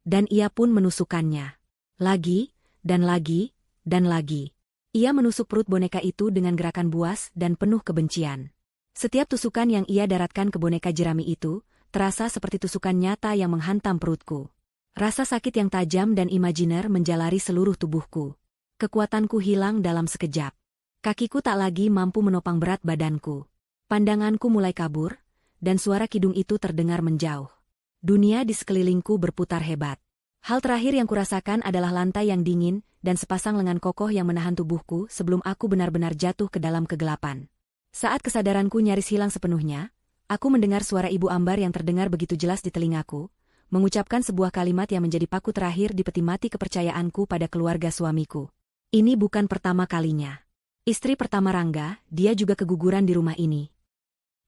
Dan ia pun menusukkannya. Lagi, dan lagi, dan lagi. Ia menusuk perut boneka itu dengan gerakan buas dan penuh kebencian. Setiap tusukan yang ia daratkan ke boneka jerami itu, terasa seperti tusukan nyata yang menghantam perutku. Rasa sakit yang tajam dan imajiner menjalari seluruh tubuhku. Kekuatanku hilang dalam sekejap. Kakiku tak lagi mampu menopang berat badanku. Pandanganku mulai kabur, dan suara kidung itu terdengar menjauh. Dunia di sekelilingku berputar hebat. Hal terakhir yang kurasakan adalah lantai yang dingin dan sepasang lengan kokoh yang menahan tubuhku sebelum aku benar-benar jatuh ke dalam kegelapan. Saat kesadaranku nyaris hilang sepenuhnya, aku mendengar suara Ibu Ambar yang terdengar begitu jelas di telingaku, mengucapkan sebuah kalimat yang menjadi paku terakhir di peti mati kepercayaanku pada keluarga suamiku. Ini bukan pertama kalinya. Istri pertama Rangga, dia juga keguguran di rumah ini.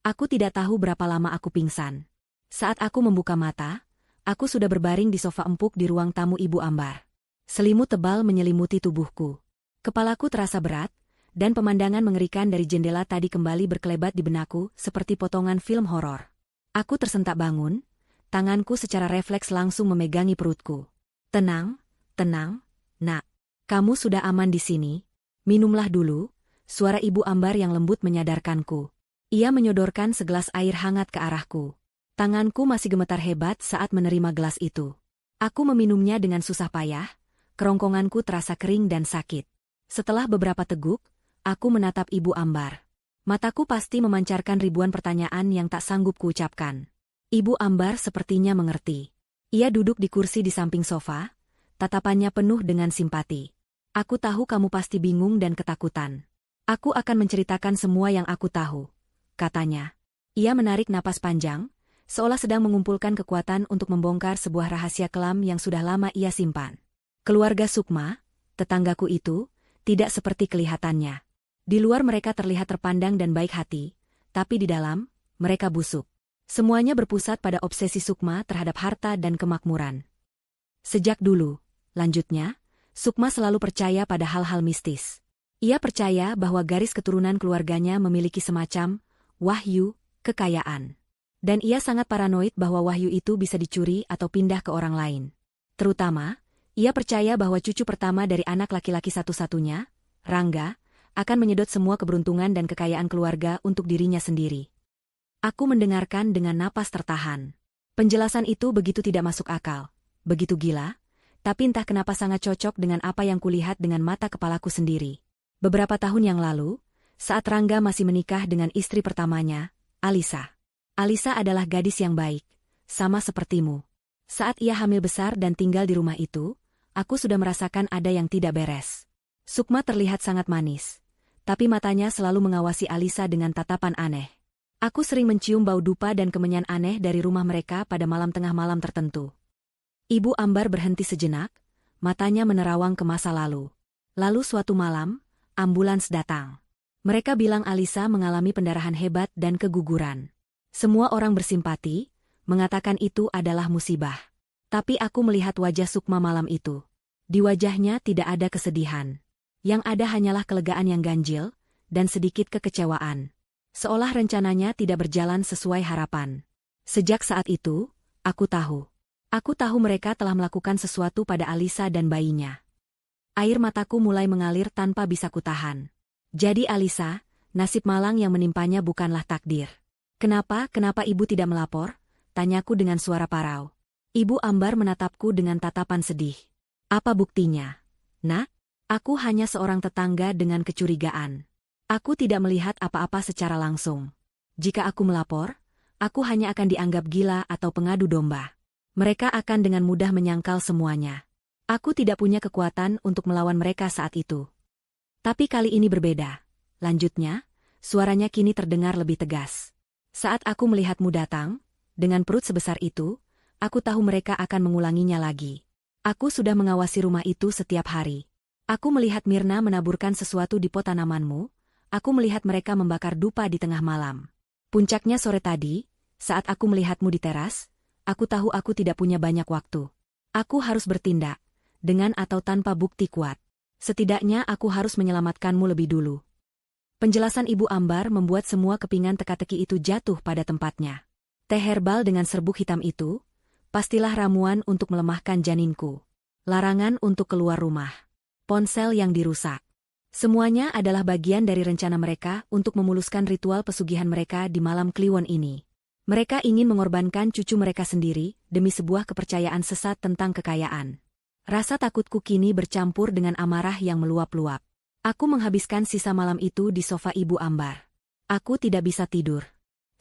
Aku tidak tahu berapa lama aku pingsan. Saat aku membuka mata, aku sudah berbaring di sofa empuk di ruang tamu Ibu Ambar. Selimut tebal menyelimuti tubuhku. Kepalaku terasa berat, dan pemandangan mengerikan dari jendela tadi kembali berkelebat di benakku seperti potongan film horor. Aku tersentak bangun, tanganku secara refleks langsung memegangi perutku. Tenang, tenang, nak. Kamu sudah aman di sini. Minumlah dulu, suara Ibu Ambar yang lembut menyadarkanku. Ia menyodorkan segelas air hangat ke arahku. Tanganku masih gemetar hebat saat menerima gelas itu. Aku meminumnya dengan susah payah, kerongkonganku terasa kering dan sakit. Setelah beberapa teguk, aku menatap Ibu Ambar. Mataku pasti memancarkan ribuan pertanyaan yang tak sanggup kuucapkan. Ibu Ambar sepertinya mengerti. Ia duduk di kursi di samping sofa, tatapannya penuh dengan simpati. Aku tahu kamu pasti bingung dan ketakutan. Aku akan menceritakan semua yang aku tahu, katanya. Ia menarik napas panjang, seolah sedang mengumpulkan kekuatan untuk membongkar sebuah rahasia kelam yang sudah lama ia simpan. Keluarga Sukma, tetanggaku itu, tidak seperti kelihatannya. Di luar mereka terlihat terpandang dan baik hati, tapi di dalam, mereka busuk. Semuanya berpusat pada obsesi Sukma terhadap harta dan kemakmuran. Sejak dulu, lanjutnya, Sukma selalu percaya pada hal-hal mistis. Ia percaya bahwa garis keturunan keluarganya memiliki semacam wahyu, kekayaan. Dan ia sangat paranoid bahwa wahyu itu bisa dicuri atau pindah ke orang lain. Terutama, ia percaya bahwa cucu pertama dari anak laki-laki satu-satunya, Rangga, akan menyedot semua keberuntungan dan kekayaan keluarga untuk dirinya sendiri. Aku mendengarkan dengan napas tertahan. Penjelasan itu begitu tidak masuk akal, begitu gila, tapi entah kenapa sangat cocok dengan apa yang kulihat dengan mata kepalaku sendiri. Beberapa tahun yang lalu, saat Rangga masih menikah dengan istri pertamanya, Alisa. Alisa adalah gadis yang baik, sama sepertimu. Saat ia hamil besar dan tinggal di rumah itu, aku sudah merasakan ada yang tidak beres. Sukma terlihat sangat manis, tapi matanya selalu mengawasi Alisa dengan tatapan aneh. Aku sering mencium bau dupa dan kemenyan aneh dari rumah mereka pada malam tengah malam tertentu. Ibu Ambar berhenti sejenak, matanya menerawang ke masa lalu. Lalu suatu malam, ambulans datang. Mereka bilang Alisa mengalami pendarahan hebat dan keguguran. Semua orang bersimpati, mengatakan itu adalah musibah. Tapi aku melihat wajah Sukma malam itu. Di wajahnya tidak ada kesedihan. Yang ada hanyalah kelegaan yang ganjil, dan sedikit kekecewaan. Seolah rencananya tidak berjalan sesuai harapan. Sejak saat itu, aku tahu. Aku tahu mereka telah melakukan sesuatu pada Alisa dan bayinya. Air mataku mulai mengalir tanpa bisa kutahan. Jadi Alisa, nasib malang yang menimpanya bukanlah takdir. Kenapa ibu tidak melapor? Tanyaku dengan suara parau. Ibu Ambar menatapku dengan tatapan sedih. Apa buktinya? Nak, aku hanya seorang tetangga dengan kecurigaan. Aku tidak melihat apa-apa secara langsung. Jika aku melapor, aku hanya akan dianggap gila atau pengadu domba. Mereka akan dengan mudah menyangkal semuanya. Aku tidak punya kekuatan untuk melawan mereka saat itu. Tapi kali ini berbeda. Lanjutnya, suaranya kini terdengar lebih tegas. Saat aku melihatmu datang, dengan perut sebesar itu, aku tahu mereka akan mengulanginya lagi. Aku sudah mengawasi rumah itu setiap hari. Aku melihat Mirna menaburkan sesuatu di pot tanamanmu, aku melihat mereka membakar dupa di tengah malam. Puncaknya sore tadi, saat aku melihatmu di teras, aku tahu aku tidak punya banyak waktu. Aku harus bertindak, dengan atau tanpa bukti kuat. Setidaknya aku harus menyelamatkanmu lebih dulu. Penjelasan Ibu Ambar membuat semua kepingan teka-teki itu jatuh pada tempatnya. Teh herbal dengan serbuk hitam itu, Pastilah ramuan untuk melemahkan janinku. Larangan untuk keluar rumah. Ponsel yang dirusak. Semuanya adalah bagian dari rencana mereka untuk memuluskan ritual pesugihan mereka di malam Kliwon ini. Mereka ingin mengorbankan cucu mereka sendiri demi sebuah kepercayaan sesat tentang kekayaan. Rasa takutku kini bercampur dengan amarah yang meluap-luap. Aku menghabiskan sisa malam itu di sofa Ibu Ambar. Aku tidak bisa tidur.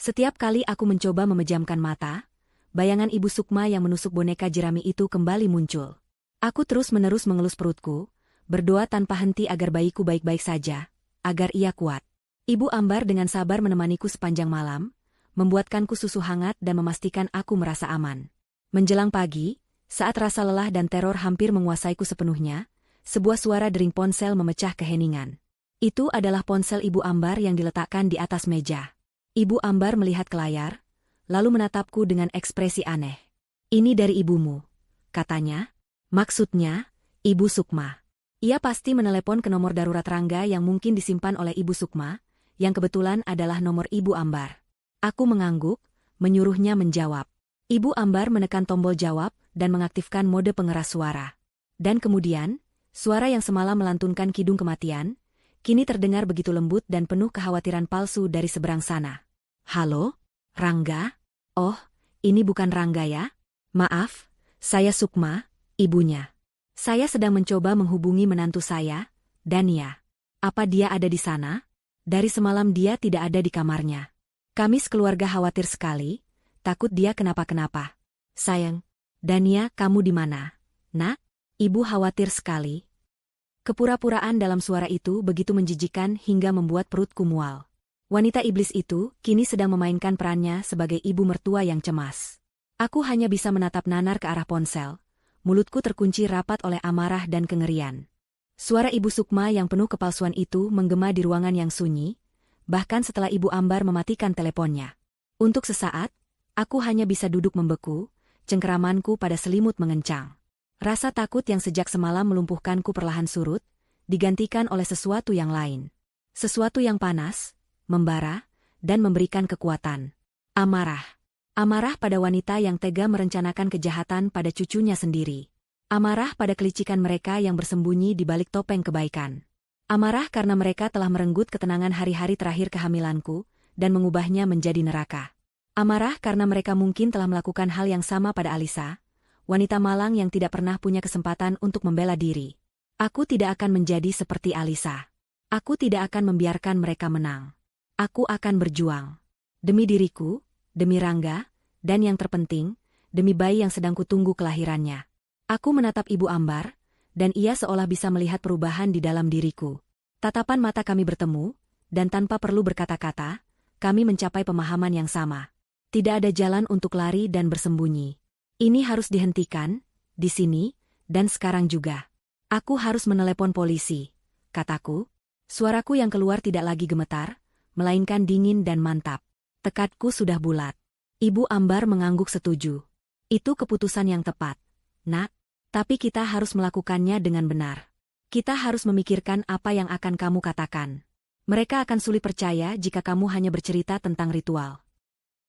Setiap kali aku mencoba memejamkan mata, bayangan Ibu Sukma yang menusuk boneka jerami itu kembali muncul. Aku terus-menerus mengelus perutku, berdoa tanpa henti agar bayiku baik-baik saja, agar ia kuat. Ibu Ambar dengan sabar menemaniku sepanjang malam, membuatkanku susu hangat dan memastikan aku merasa aman. Menjelang pagi, saat rasa lelah dan teror hampir menguasaiku sepenuhnya, sebuah suara dering ponsel memecah keheningan. Itu adalah ponsel Ibu Ambar yang diletakkan di atas meja. Ibu Ambar melihat ke layar, lalu menatapku dengan ekspresi aneh. "Ini dari ibumu," katanya. "Maksudnya, Ibu Sukma." Ia pasti menelepon ke nomor darurat Rangga yang mungkin disimpan oleh Ibu Sukma, yang kebetulan adalah nomor Ibu Ambar. Aku mengangguk, menyuruhnya menjawab. Ibu Ambar menekan tombol jawab dan mengaktifkan mode pengeras suara. Dan kemudian, suara yang semalam melantunkan kidung kematian, kini terdengar begitu lembut dan penuh kekhawatiran palsu dari seberang sana. "Halo, Rangga? Oh, ini bukan Rangga ya? Maaf, saya Sukma, ibunya. Saya sedang mencoba menghubungi menantu saya, Dania. Apa dia ada di sana? Dari semalam dia tidak ada di kamarnya. Kami sekeluarga khawatir sekali, takut dia kenapa-kenapa. Sayang, Dania, kamu di mana? Nak, ibu khawatir sekali." Kepura-puraan dalam suara itu begitu menjijikan hingga membuat perutku mual. Wanita iblis itu kini sedang memainkan perannya sebagai ibu mertua yang cemas. Aku hanya bisa menatap nanar ke arah ponsel. Mulutku terkunci rapat oleh amarah dan kengerian. Suara Ibu Sukma yang penuh kepalsuan itu menggema di ruangan yang sunyi, bahkan setelah Ibu Ambar mematikan teleponnya. Untuk sesaat, aku hanya bisa duduk membeku, cengkeramanku pada selimut mengencang. Rasa takut yang sejak semalam melumpuhkanku perlahan surut, digantikan oleh sesuatu yang lain. Sesuatu yang panas, membara, dan memberikan kekuatan. Amarah. Amarah pada wanita yang tega merencanakan kejahatan pada cucunya sendiri. Amarah pada kelicikan mereka yang bersembunyi di balik topeng kebaikan. Amarah karena mereka telah merenggut ketenangan hari-hari terakhir kehamilanku dan mengubahnya menjadi neraka. Amarah karena mereka mungkin telah melakukan hal yang sama pada Alisa, wanita malang yang tidak pernah punya kesempatan untuk membela diri. Aku tidak akan menjadi seperti Alisa. Aku tidak akan membiarkan mereka menang. Aku akan berjuang. Demi diriku, demi Rangga, dan yang terpenting, demi bayi yang sedang kutunggu kelahirannya. Aku menatap Ibu Ambar, dan ia seolah bisa melihat perubahan di dalam diriku. Tatapan mata kami bertemu, dan tanpa perlu berkata-kata, kami mencapai pemahaman yang sama. Tidak ada jalan untuk lari dan bersembunyi. Ini harus dihentikan, di sini, dan sekarang juga. Aku harus menelepon polisi, kataku. Suaraku yang keluar tidak lagi gemetar, melainkan dingin dan mantap. Tekadku sudah bulat. Ibu Ambar mengangguk setuju. Itu keputusan yang tepat, Nak. Tapi kita harus melakukannya dengan benar. Kita harus memikirkan apa yang akan kamu katakan. Mereka akan sulit percaya jika kamu hanya bercerita tentang ritual.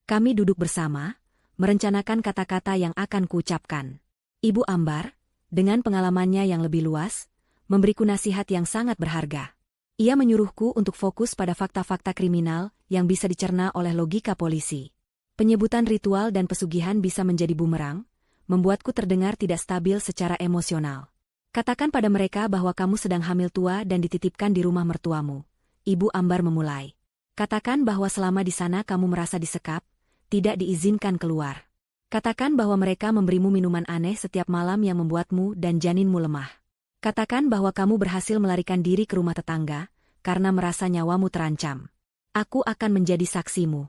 Kami duduk bersama, merencanakan kata-kata yang akan kuucapkan. Ibu Ambar, dengan pengalamannya yang lebih luas, memberiku nasihat yang sangat berharga. Ia menyuruhku untuk fokus pada fakta-fakta kriminal yang bisa dicerna oleh logika polisi. Penyebutan ritual dan pesugihan bisa menjadi bumerang, membuatku terdengar tidak stabil secara emosional. Katakan pada mereka bahwa kamu sedang hamil tua dan dititipkan di rumah mertuamu. Ibu Ambar memulai. Katakan bahwa selama di sana kamu merasa disekap, tidak diizinkan keluar. Katakan bahwa mereka memberimu minuman aneh setiap malam yang membuatmu dan janinmu lemah. Katakan bahwa kamu berhasil melarikan diri ke rumah tetangga, karena merasa nyawamu terancam. Aku akan menjadi saksimu.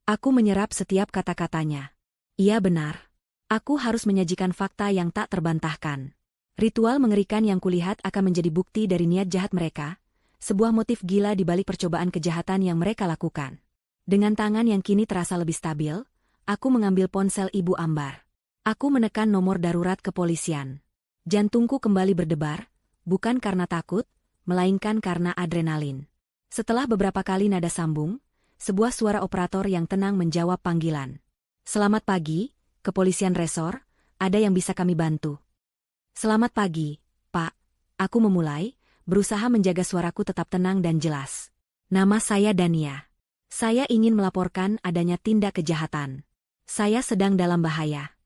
Aku menyerap setiap kata-katanya. Iya benar. Aku harus menyajikan fakta yang tak terbantahkan. Ritual mengerikan yang kulihat akan menjadi bukti dari niat jahat mereka, sebuah motif gila di balik percobaan kejahatan yang mereka lakukan. Dengan tangan yang kini terasa lebih stabil, aku mengambil ponsel Ibu Ambar. Aku menekan nomor darurat kepolisian. Jantungku kembali berdebar, bukan karena takut, melainkan karena adrenalin. Setelah beberapa kali nada sambung, sebuah suara operator yang tenang menjawab panggilan. "Selamat pagi, kepolisian resor, ada yang bisa kami bantu? Selamat pagi, Pak. Aku memulai, berusaha menjaga suaraku tetap tenang dan jelas. Nama saya Dania. Saya ingin melaporkan adanya tindak kejahatan. Saya sedang dalam bahaya.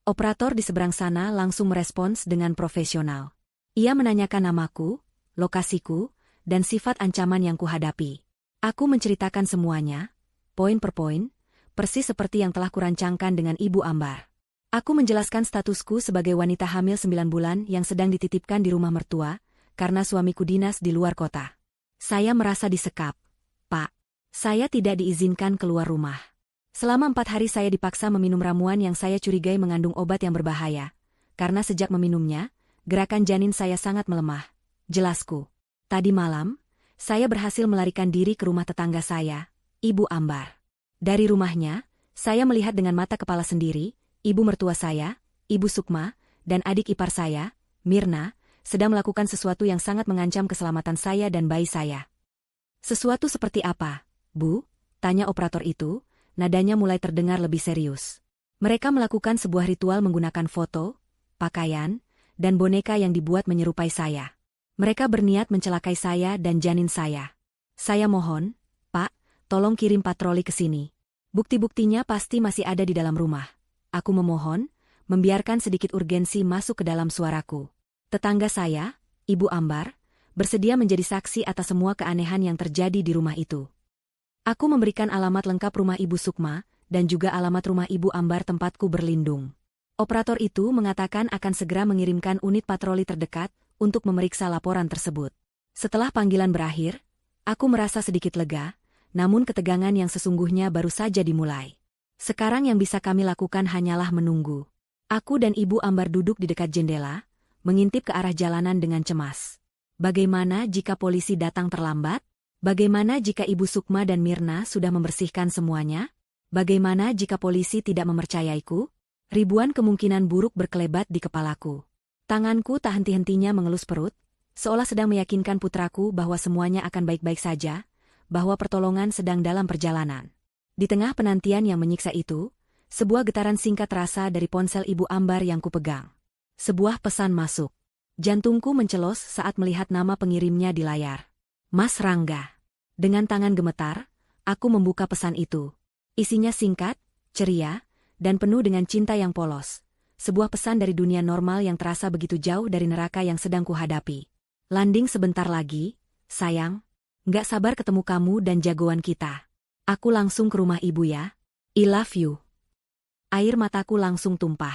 Operator di seberang sana langsung merespons dengan profesional. Ia menanyakan namaku, lokasiku, dan sifat ancaman yang kuhadapi. Aku menceritakan semuanya, poin per poin, persis seperti yang telah kurancangkan dengan Ibu Ambar. Aku menjelaskan statusku sebagai wanita hamil 9 bulan yang sedang dititipkan di rumah mertua, karena suamiku dinas di luar kota. Saya merasa disekap. Pak, saya tidak diizinkan keluar rumah. Selama 4 hari saya dipaksa meminum ramuan yang saya curigai mengandung obat yang berbahaya. Karena sejak meminumnya, gerakan janin saya sangat melemah. Jelasku. Tadi malam, saya berhasil melarikan diri ke rumah tetangga saya, Ibu Ambar. Dari rumahnya, saya melihat dengan mata kepala sendiri, ibu mertua saya, Ibu Sukma, dan adik ipar saya, Mirna, sedang melakukan sesuatu yang sangat mengancam keselamatan saya dan bayi saya. Sesuatu seperti apa, Bu? Tanya operator itu, nadanya mulai terdengar lebih serius. Mereka melakukan sebuah ritual menggunakan foto, pakaian, dan boneka yang dibuat menyerupai saya. Mereka berniat mencelakai saya dan janin saya. Saya mohon, Pak, tolong kirim patroli ke sini. Bukti-buktinya pasti masih ada di dalam rumah. Aku memohon, membiarkan sedikit urgensi masuk ke dalam suaraku. Tetangga saya, Ibu Ambar, bersedia menjadi saksi atas semua keanehan yang terjadi di rumah itu. Aku memberikan alamat lengkap rumah Ibu Sukma, dan juga alamat rumah Ibu Ambar tempatku berlindung. Operator itu mengatakan akan segera mengirimkan unit patroli terdekat untuk memeriksa laporan tersebut. Setelah panggilan berakhir, aku merasa sedikit lega, namun ketegangan yang sesungguhnya baru saja dimulai. Sekarang yang bisa kami lakukan hanyalah menunggu. Aku dan Ibu Ambar duduk di dekat jendela, mengintip ke arah jalanan dengan cemas. Bagaimana jika polisi datang terlambat? Bagaimana jika Ibu Sukma dan Mirna sudah membersihkan semuanya? Bagaimana jika polisi tidak mempercayaiku? Ribuan kemungkinan buruk berkelebat di kepalaku. Tanganku tak henti-hentinya mengelus perut, seolah sedang meyakinkan putraku bahwa semuanya akan baik-baik saja, bahwa pertolongan sedang dalam perjalanan. Di tengah penantian yang menyiksa itu, sebuah getaran singkat terasa dari ponsel Ibu Ambar yang kupegang. Sebuah pesan masuk. Jantungku mencelos saat melihat nama pengirimnya di layar. Mas Rangga. Dengan tangan gemetar, aku membuka pesan itu. Isinya singkat, ceria, dan penuh dengan cinta yang polos. Sebuah pesan dari dunia normal yang terasa begitu jauh dari neraka yang sedang kuhadapi. Landing sebentar lagi, sayang. Nggak sabar ketemu kamu dan jagoan kita. Aku langsung ke rumah ibu ya. I love you. Air mataku langsung tumpah.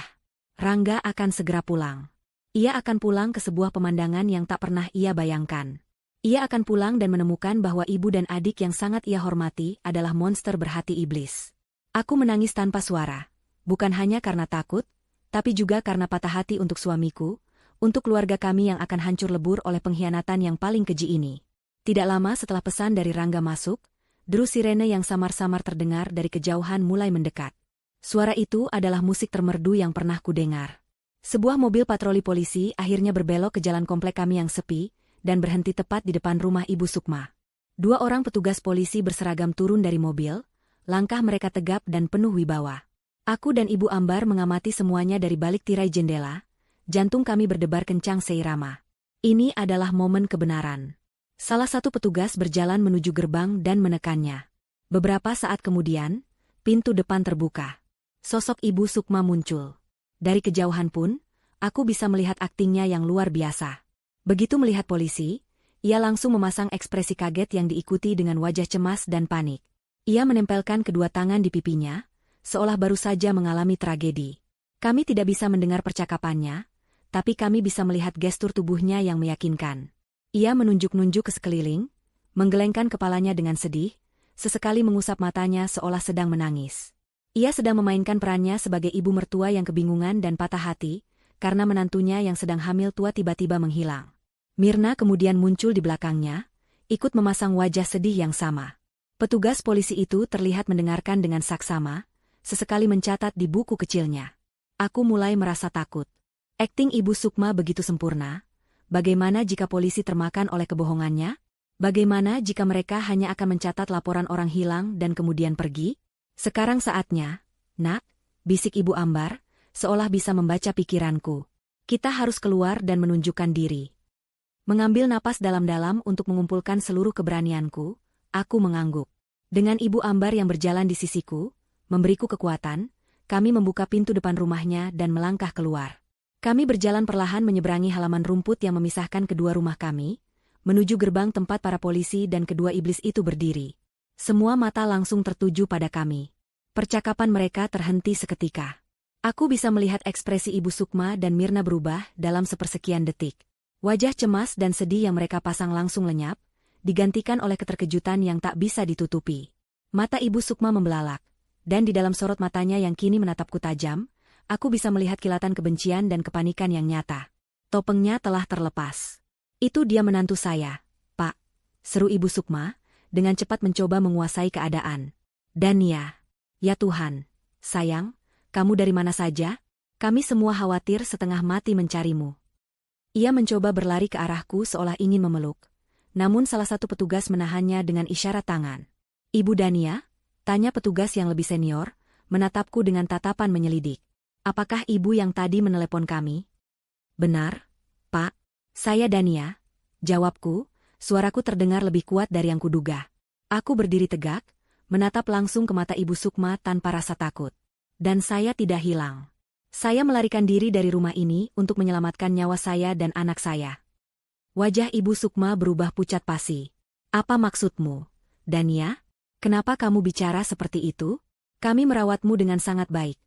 Rangga akan segera pulang. Ia akan pulang ke sebuah pemandangan yang tak pernah ia bayangkan. Ia akan pulang dan menemukan bahwa ibu dan adik yang sangat ia hormati adalah monster berhati iblis. Aku menangis tanpa suara. Bukan hanya karena takut, tapi juga karena patah hati untuk suamiku, untuk keluarga kami yang akan hancur lebur oleh pengkhianatan yang paling keji ini. Tidak lama setelah pesan dari Rangga masuk, deru sirene yang samar-samar terdengar dari kejauhan mulai mendekat. Suara itu adalah musik termerdu yang pernah kudengar. Sebuah mobil patroli polisi akhirnya berbelok ke jalan komplek kami yang sepi, dan berhenti tepat di depan rumah Ibu Sukma. 2 orang petugas polisi berseragam turun dari mobil, langkah mereka tegap dan penuh wibawa. Aku dan Ibu Ambar mengamati semuanya dari balik tirai jendela, jantung kami berdebar kencang seirama. Ini adalah momen kebenaran. Salah satu petugas berjalan menuju gerbang dan menekannya. Beberapa saat kemudian, pintu depan terbuka. Sosok Ibu Sukma muncul. Dari kejauhan pun, aku bisa melihat aktingnya yang luar biasa. Begitu melihat polisi, ia langsung memasang ekspresi kaget yang diikuti dengan wajah cemas dan panik. Ia menempelkan kedua tangan di pipinya, seolah baru saja mengalami tragedi. Kami tidak bisa mendengar percakapannya, tapi kami bisa melihat gestur tubuhnya yang meyakinkan. Ia menunjuk-nunjuk ke sekeliling, menggelengkan kepalanya dengan sedih, sesekali mengusap matanya seolah sedang menangis. Ia sedang memainkan perannya sebagai ibu mertua yang kebingungan dan patah hati, karena menantunya yang sedang hamil tua tiba-tiba menghilang. Mirna kemudian muncul di belakangnya, ikut memasang wajah sedih yang sama. Petugas polisi itu terlihat mendengarkan dengan saksama, sesekali mencatat di buku kecilnya. Aku mulai merasa takut. Akting Ibu Sukma begitu sempurna. Bagaimana jika polisi termakan oleh kebohongannya? Bagaimana jika mereka hanya akan mencatat laporan orang hilang dan kemudian pergi? Sekarang saatnya, Nak, bisik Ibu Ambar, seolah bisa membaca pikiranku. Kita harus keluar dan menunjukkan diri. Mengambil napas dalam-dalam untuk mengumpulkan seluruh keberanianku, aku mengangguk. Dengan Ibu Ambar yang berjalan di sisiku, memberiku kekuatan, kami membuka pintu depan rumahnya dan melangkah keluar. Kami berjalan perlahan menyeberangi halaman rumput yang memisahkan kedua rumah kami, menuju gerbang tempat para polisi dan kedua iblis itu berdiri. Semua mata langsung tertuju pada kami. Percakapan mereka terhenti seketika. Aku bisa melihat ekspresi Ibu Sukma dan Mirna berubah dalam sepersekian detik. Wajah cemas dan sedih yang mereka pasang langsung lenyap, digantikan oleh keterkejutan yang tak bisa ditutupi. Mata Ibu Sukma membelalak, dan di dalam sorot matanya yang kini menatapku tajam, aku bisa melihat kilatan kebencian dan kepanikan yang nyata. Topengnya telah terlepas. Itu dia menantu saya, Pak, seru Ibu Sukma, dengan cepat mencoba menguasai keadaan. Dania, ya Tuhan, sayang, kamu dari mana saja? Kami semua khawatir setengah mati mencarimu. Ia mencoba berlari ke arahku seolah ingin memeluk. Namun salah satu petugas menahannya dengan isyarat tangan. Ibu Dania? Tanya petugas yang lebih senior, menatapku dengan tatapan menyelidik. Apakah ibu yang tadi menelepon kami? Benar, Pak. Saya Dania. Jawabku, suaraku terdengar lebih kuat dari yang kuduga. Aku berdiri tegak, menatap langsung ke mata Ibu Sukma tanpa rasa takut. Dan saya tidak hilang. Saya melarikan diri dari rumah ini untuk menyelamatkan nyawa saya dan anak saya. Wajah Ibu Sukma berubah pucat pasi. Apa maksudmu, Dania? Kenapa kamu bicara seperti itu? Kami merawatmu dengan sangat baik.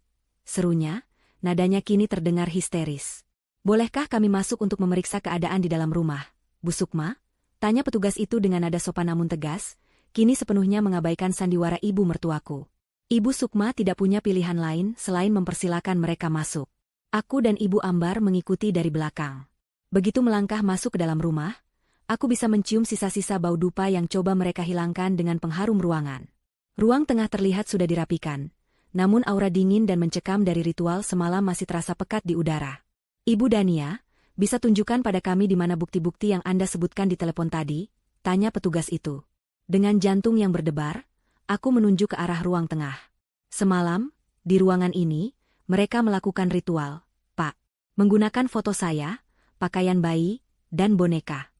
Serunya, nadanya kini terdengar histeris. Bolehkah kami masuk untuk memeriksa keadaan di dalam rumah, Bu Sukma? Tanya petugas itu dengan nada sopan namun tegas, kini sepenuhnya mengabaikan sandiwara ibu mertuaku. Ibu Sukma tidak punya pilihan lain selain mempersilakan mereka masuk. Aku dan Ibu Ambar mengikuti dari belakang. Begitu melangkah masuk ke dalam rumah, aku bisa mencium sisa-sisa bau dupa yang coba mereka hilangkan dengan pengharum ruangan. Ruang tengah terlihat sudah dirapikan, namun aura dingin dan mencekam dari ritual semalam masih terasa pekat di udara. Ibu Dania, bisa tunjukkan pada kami di mana bukti-bukti yang Anda sebutkan di telepon tadi? Tanya petugas itu. Dengan jantung yang berdebar, aku menunjuk ke arah ruang tengah. Semalam, di ruangan ini, mereka melakukan ritual, Pak. Menggunakan foto saya, pakaian bayi, dan boneka.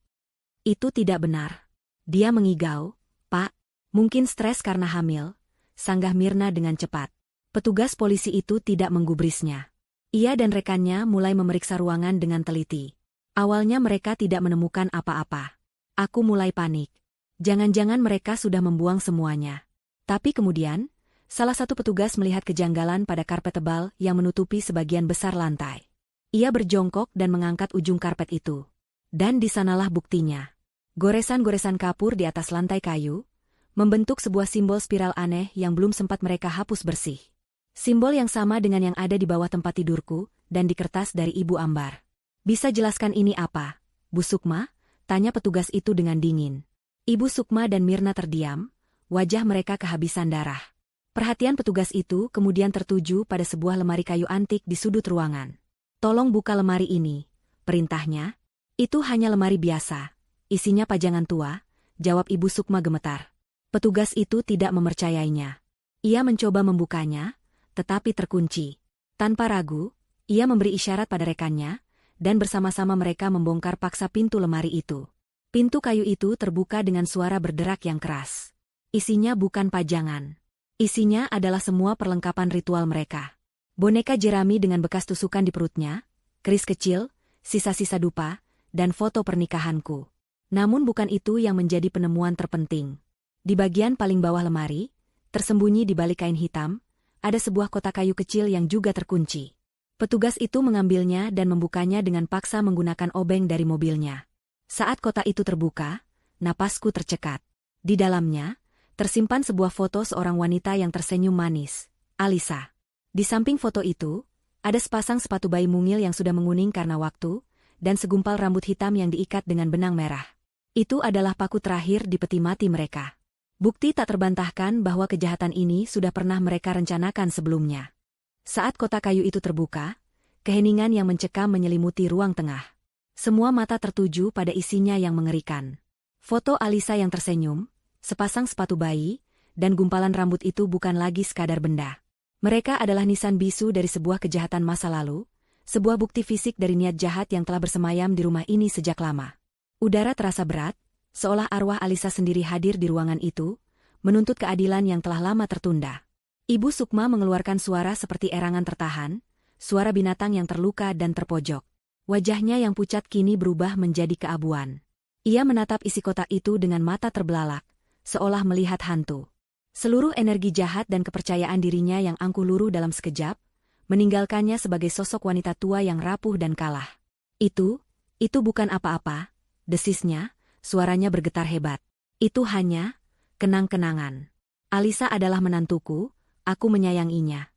Itu tidak benar. Dia mengigau, Pak. Mungkin stres karena hamil, sanggah Mirna dengan cepat. Petugas polisi itu tidak menggubrisnya. Ia dan rekannya mulai memeriksa ruangan dengan teliti. Awalnya mereka tidak menemukan apa-apa. Aku mulai panik. Jangan-jangan mereka sudah membuang semuanya. Tapi kemudian, salah satu petugas melihat kejanggalan pada karpet tebal yang menutupi sebagian besar lantai. Ia berjongkok dan mengangkat ujung karpet itu. Dan di sanalah buktinya. Goresan-goresan kapur di atas lantai kayu, membentuk sebuah simbol spiral aneh yang belum sempat mereka hapus bersih. Simbol yang sama dengan yang ada di bawah tempat tidurku, dan di kertas dari Ibu Ambar. Bisa jelaskan ini apa, Bu Sukma? Tanya petugas itu dengan dingin. Ibu Sukma dan Mirna terdiam, wajah mereka kehabisan darah. Perhatian petugas itu kemudian tertuju pada sebuah lemari kayu antik di sudut ruangan. Tolong buka lemari ini, perintahnya. Itu hanya lemari biasa, isinya pajangan tua, jawab Ibu Sukma gemetar. Petugas itu tidak mempercayainya. Ia mencoba membukanya, tetapi terkunci. Tanpa ragu, ia memberi isyarat pada rekannya, dan bersama-sama mereka membongkar paksa pintu lemari itu. Pintu kayu itu terbuka dengan suara berderak yang keras. Isinya bukan pajangan. Isinya adalah semua perlengkapan ritual mereka. Boneka jerami dengan bekas tusukan di perutnya, keris kecil, sisa-sisa dupa, dan foto pernikahanku. Namun bukan itu yang menjadi penemuan terpenting. Di bagian paling bawah lemari, tersembunyi di balik kain hitam, ada sebuah kotak kayu kecil yang juga terkunci. Petugas itu mengambilnya dan membukanya dengan paksa menggunakan obeng dari mobilnya. Saat kotak itu terbuka, napasku tercekat. Di dalamnya, tersimpan sebuah foto seorang wanita yang tersenyum manis, Alisa. Di samping foto itu, ada sepasang sepatu bayi mungil yang sudah menguning karena waktu, dan segumpal rambut hitam yang diikat dengan benang merah. Itu adalah paku terakhir di peti mati mereka. Bukti tak terbantahkan bahwa kejahatan ini sudah pernah mereka rencanakan sebelumnya. Saat kotak kayu itu terbuka, keheningan yang mencekam menyelimuti ruang tengah. Semua mata tertuju pada isinya yang mengerikan. Foto Alisa yang tersenyum, sepasang sepatu bayi, dan gumpalan rambut itu bukan lagi sekadar benda. Mereka adalah nisan bisu dari sebuah kejahatan masa lalu, sebuah bukti fisik dari niat jahat yang telah bersemayam di rumah ini sejak lama. Udara terasa berat, seolah arwah Alisa sendiri hadir di ruangan itu, menuntut keadilan yang telah lama tertunda. Ibu Sukma mengeluarkan suara seperti erangan tertahan, suara binatang yang terluka dan terpojok. Wajahnya yang pucat kini berubah menjadi keabuan. Ia menatap isi kotak itu dengan mata terbelalak, seolah melihat hantu. Seluruh energi jahat dan kepercayaan dirinya yang angkuh luruh dalam sekejap, meninggalkannya sebagai sosok wanita tua yang rapuh dan kalah. Itu bukan apa-apa, desisnya, suaranya bergetar hebat. Itu hanya kenang-kenangan. Alisa adalah menantuku, aku menyayanginya.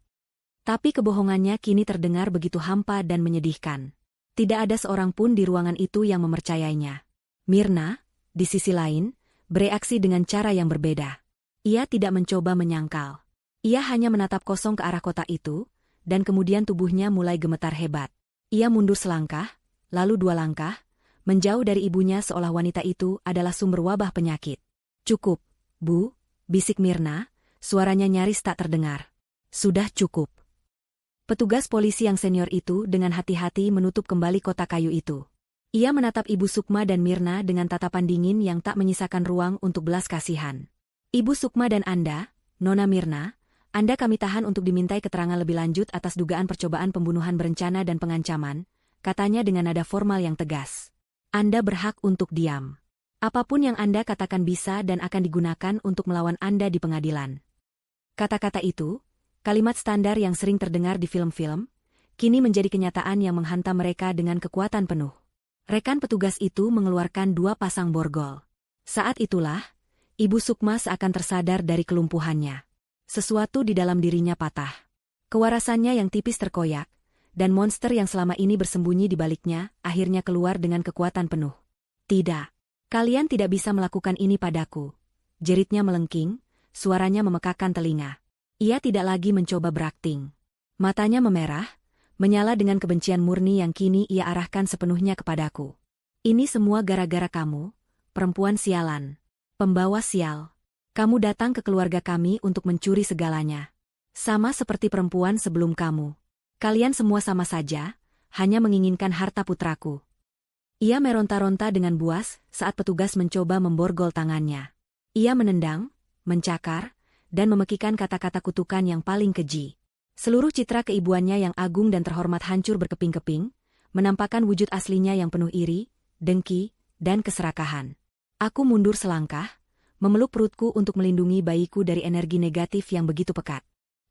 Tapi kebohongannya kini terdengar begitu hampa dan menyedihkan. Tidak ada seorang pun di ruangan itu yang mempercayainya. Mirna, di sisi lain, bereaksi dengan cara yang berbeda. Ia tidak mencoba menyangkal. Ia hanya menatap kosong ke arah kotak itu, dan kemudian tubuhnya mulai gemetar hebat. Ia mundur selangkah, lalu 2 langkah, menjauh dari ibunya seolah wanita itu adalah sumber wabah penyakit. "Cukup, Bu," bisik Mirna, suaranya nyaris tak terdengar. "Sudah cukup." Petugas polisi yang senior itu dengan hati-hati menutup kembali kotak kayu itu. Ia menatap Ibu Sukma dan Mirna dengan tatapan dingin yang tak menyisakan ruang untuk belas kasihan. "Ibu Sukma dan Anda, Nona Mirna, Anda kami tahan untuk dimintai keterangan lebih lanjut atas dugaan percobaan pembunuhan berencana dan pengancaman," katanya dengan nada formal yang tegas. "Anda berhak untuk diam. Apapun yang Anda katakan bisa dan akan digunakan untuk melawan Anda di pengadilan." Kata-kata itu, kalimat standar yang sering terdengar di film-film, kini menjadi kenyataan yang menghantam mereka dengan kekuatan penuh. Rekan petugas itu mengeluarkan 2 pasang borgol. Saat itulah, Ibu Sukma seakan tersadar dari kelumpuhannya. Sesuatu di dalam dirinya patah. Kewarasannya yang tipis terkoyak, dan monster yang selama ini bersembunyi di baliknya akhirnya keluar dengan kekuatan penuh. "Tidak. Kalian tidak bisa melakukan ini padaku," jeritnya melengking, suaranya memekakkan telinga. Ia tidak lagi mencoba berakting. Matanya memerah, menyala dengan kebencian murni yang kini ia arahkan sepenuhnya kepadaku. "Ini semua gara-gara kamu, perempuan sialan. Pembawa sial. Kamu datang ke keluarga kami untuk mencuri segalanya. Sama seperti perempuan sebelum kamu. Kalian semua sama saja, hanya menginginkan harta putraku." Ia meronta-ronta dengan buas saat petugas mencoba memborgol tangannya. Ia menendang, mencakar, dan memekikan kata-kata kutukan yang paling keji. Seluruh citra keibuannya yang agung dan terhormat hancur berkeping-keping, menampakkan wujud aslinya yang penuh iri, dengki, dan keserakahan. Aku mundur selangkah, memeluk perutku untuk melindungi bayiku dari energi negatif yang begitu pekat.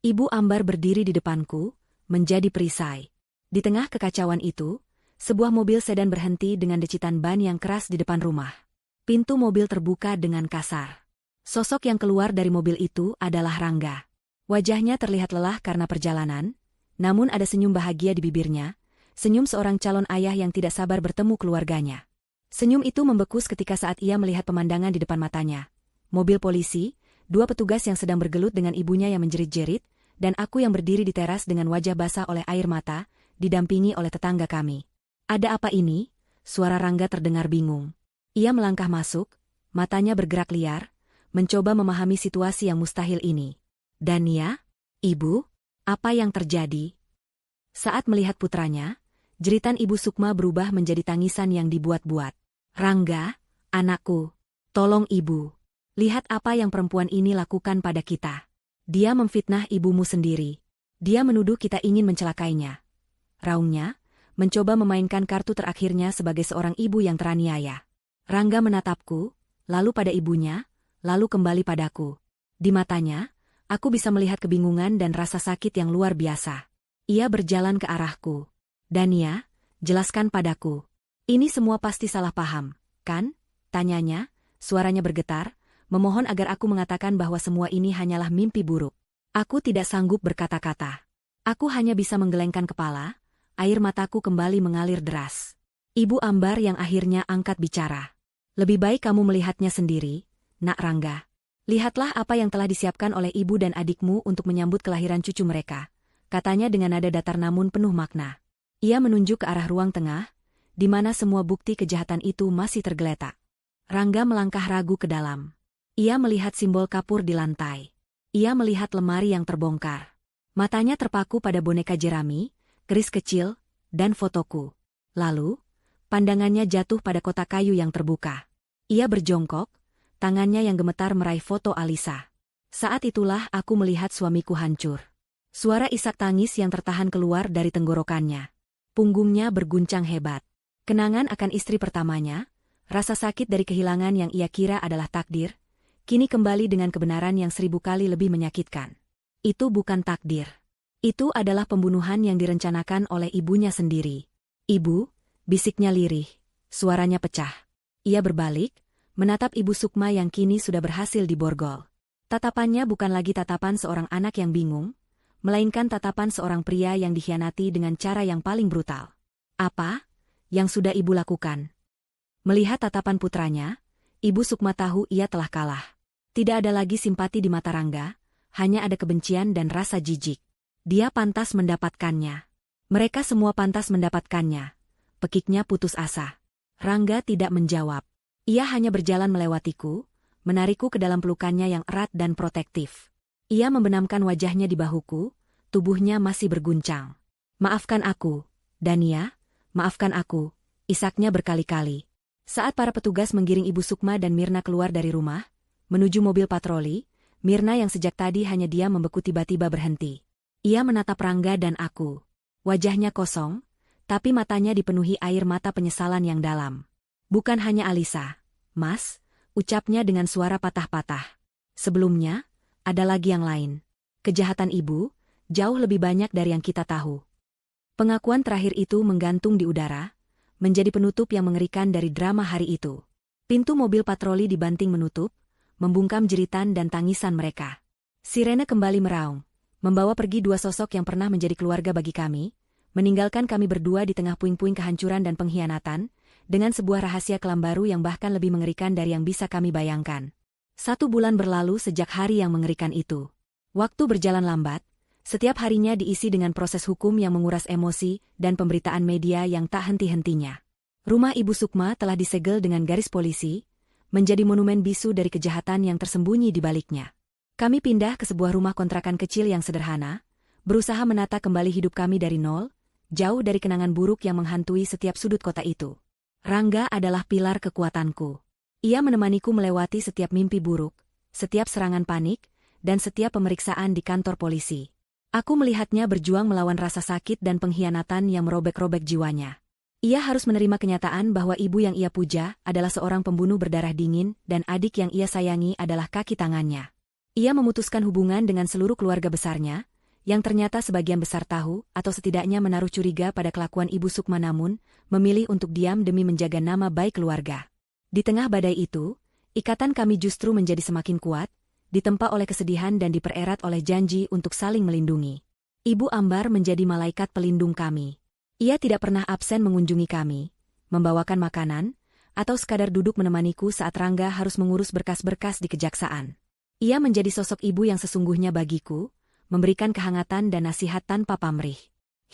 Ibu Ambar berdiri di depanku, menjadi perisai. Di tengah kekacauan itu, sebuah mobil sedan berhenti dengan decitan ban yang keras di depan rumah. Pintu mobil terbuka dengan kasar. Sosok yang keluar dari mobil itu adalah Rangga. Wajahnya terlihat lelah karena perjalanan, namun ada senyum bahagia di bibirnya, senyum seorang calon ayah yang tidak sabar bertemu keluarganya. Senyum itu membekus ketika saat ia melihat pemandangan di depan matanya. Mobil polisi, 2 petugas yang sedang bergelut dengan ibunya yang menjerit-jerit, dan aku yang berdiri di teras dengan wajah basah oleh air mata, didampingi oleh tetangga kami. "Ada apa ini?" Suara Rangga terdengar bingung. Ia melangkah masuk, matanya bergerak liar, mencoba memahami situasi yang mustahil ini. "Dania? Ibu? Apa yang terjadi?" Saat melihat putranya, jeritan Ibu Sukma berubah menjadi tangisan yang dibuat-buat. "Rangga, anakku, tolong Ibu. Lihat apa yang perempuan ini lakukan pada kita. Dia memfitnah ibumu sendiri. Dia menuduh kita ingin mencelakainya." Raungnya, mencoba memainkan kartu terakhirnya sebagai seorang ibu yang teraniaya. Rangga menatapku, lalu pada ibunya, lalu kembali padaku. Di matanya, aku bisa melihat kebingungan dan rasa sakit yang luar biasa. Ia berjalan ke arahku. "Dania, jelaskan padaku. Ini semua pasti salah paham, kan?" tanyanya, suaranya bergetar, memohon agar aku mengatakan bahwa semua ini hanyalah mimpi buruk. Aku tidak sanggup berkata-kata. Aku hanya bisa menggelengkan kepala, air mataku kembali mengalir deras. Ibu Ambar yang akhirnya angkat bicara. "Lebih baik kamu melihatnya sendiri, Nak Rangga. Lihatlah apa yang telah disiapkan oleh ibu dan adikmu untuk menyambut kelahiran cucu mereka," katanya dengan nada datar namun penuh makna. Ia menunjuk ke arah ruang tengah, di mana semua bukti kejahatan itu masih tergeletak. Rangga melangkah ragu ke dalam. Ia melihat simbol kapur di lantai. Ia melihat lemari yang terbongkar. Matanya terpaku pada boneka jerami, keris kecil, dan fotoku. Lalu, pandangannya jatuh pada kotak kayu yang terbuka. Ia berjongkok, tangannya yang gemetar meraih foto Alisa. Saat itulah aku melihat suamiku hancur. Suara isak tangis yang tertahan keluar dari tenggorokannya. Punggungnya berguncang hebat. Kenangan akan istri pertamanya, rasa sakit dari kehilangan yang ia kira adalah takdir, kini kembali dengan kebenaran yang 1000 kali lebih menyakitkan. Itu bukan takdir. Itu adalah pembunuhan yang direncanakan oleh ibunya sendiri. "Ibu," bisiknya lirih, suaranya pecah. Ia berbalik, menatap Ibu Sukma yang kini sudah berhasil diborgol. Tatapannya bukan lagi tatapan seorang anak yang bingung, melainkan tatapan seorang pria yang dikhianati dengan cara yang paling brutal. "Apa yang sudah Ibu lakukan?" Melihat tatapan putranya, Ibu Sukma tahu ia telah kalah. Tidak ada lagi simpati di mata Rangga, hanya ada kebencian dan rasa jijik. Dia pantas mendapatkannya. Mereka semua pantas mendapatkannya. Pekiknya putus asa. Rangga tidak menjawab. Ia hanya berjalan melewatiku, menarikku ke dalam pelukannya yang erat dan protektif. Ia membenamkan wajahnya di bahuku, tubuhnya masih berguncang. "Maafkan aku, Dania, maafkan aku," isaknya berkali-kali. Saat para petugas menggiring Ibu Sukma dan Mirna keluar dari rumah, menuju mobil patroli, Mirna yang sejak tadi hanya diam membeku tiba-tiba berhenti. Ia menatap Rangga dan aku. Wajahnya kosong, tapi matanya dipenuhi air mata penyesalan yang dalam. "Bukan hanya Alisa, Mas," ucapnya dengan suara patah-patah. "Sebelumnya, ada lagi yang lain. Kejahatan Ibu, jauh lebih banyak dari yang kita tahu." Pengakuan terakhir itu menggantung di udara, menjadi penutup yang mengerikan dari drama hari itu. Pintu mobil patroli dibanting menutup, membungkam jeritan dan tangisan mereka. Sirene kembali meraung, membawa pergi dua sosok yang pernah menjadi keluarga bagi kami, meninggalkan kami berdua di tengah puing-puing kehancuran dan pengkhianatan, dengan sebuah rahasia kelam baru yang bahkan lebih mengerikan dari yang bisa kami bayangkan. 1 bulan berlalu sejak hari yang mengerikan itu. Waktu berjalan lambat, setiap harinya diisi dengan proses hukum yang menguras emosi dan pemberitaan media yang tak henti-hentinya. Rumah Ibu Sukma telah disegel dengan garis polisi, menjadi monumen bisu dari kejahatan yang tersembunyi di baliknya. Kami pindah ke sebuah rumah kontrakan kecil yang sederhana, berusaha menata kembali hidup kami dari nol, jauh dari kenangan buruk yang menghantui setiap sudut kota itu. Rangga adalah pilar kekuatanku. Ia menemaniku melewati setiap mimpi buruk, setiap serangan panik, dan setiap pemeriksaan di kantor polisi. Aku melihatnya berjuang melawan rasa sakit dan pengkhianatan yang merobek-robek jiwanya. Ia harus menerima kenyataan bahwa ibu yang ia puja adalah seorang pembunuh berdarah dingin dan adik yang ia sayangi adalah kaki tangannya. Ia memutuskan hubungan dengan seluruh keluarga besarnya, yang ternyata sebagian besar tahu atau setidaknya menaruh curiga pada kelakuan Ibu Sukma namun, memilih untuk diam demi menjaga nama baik keluarga. Di tengah badai itu, ikatan kami justru menjadi semakin kuat, ditempa oleh kesedihan dan dipererat oleh janji untuk saling melindungi. Ibu Ambar menjadi malaikat pelindung kami. Ia tidak pernah absen mengunjungi kami, membawakan makanan, atau sekadar duduk menemaniku saat Rangga harus mengurus berkas-berkas di kejaksaan. Ia menjadi sosok ibu yang sesungguhnya bagiku, memberikan kehangatan dan nasihat tanpa pamrih.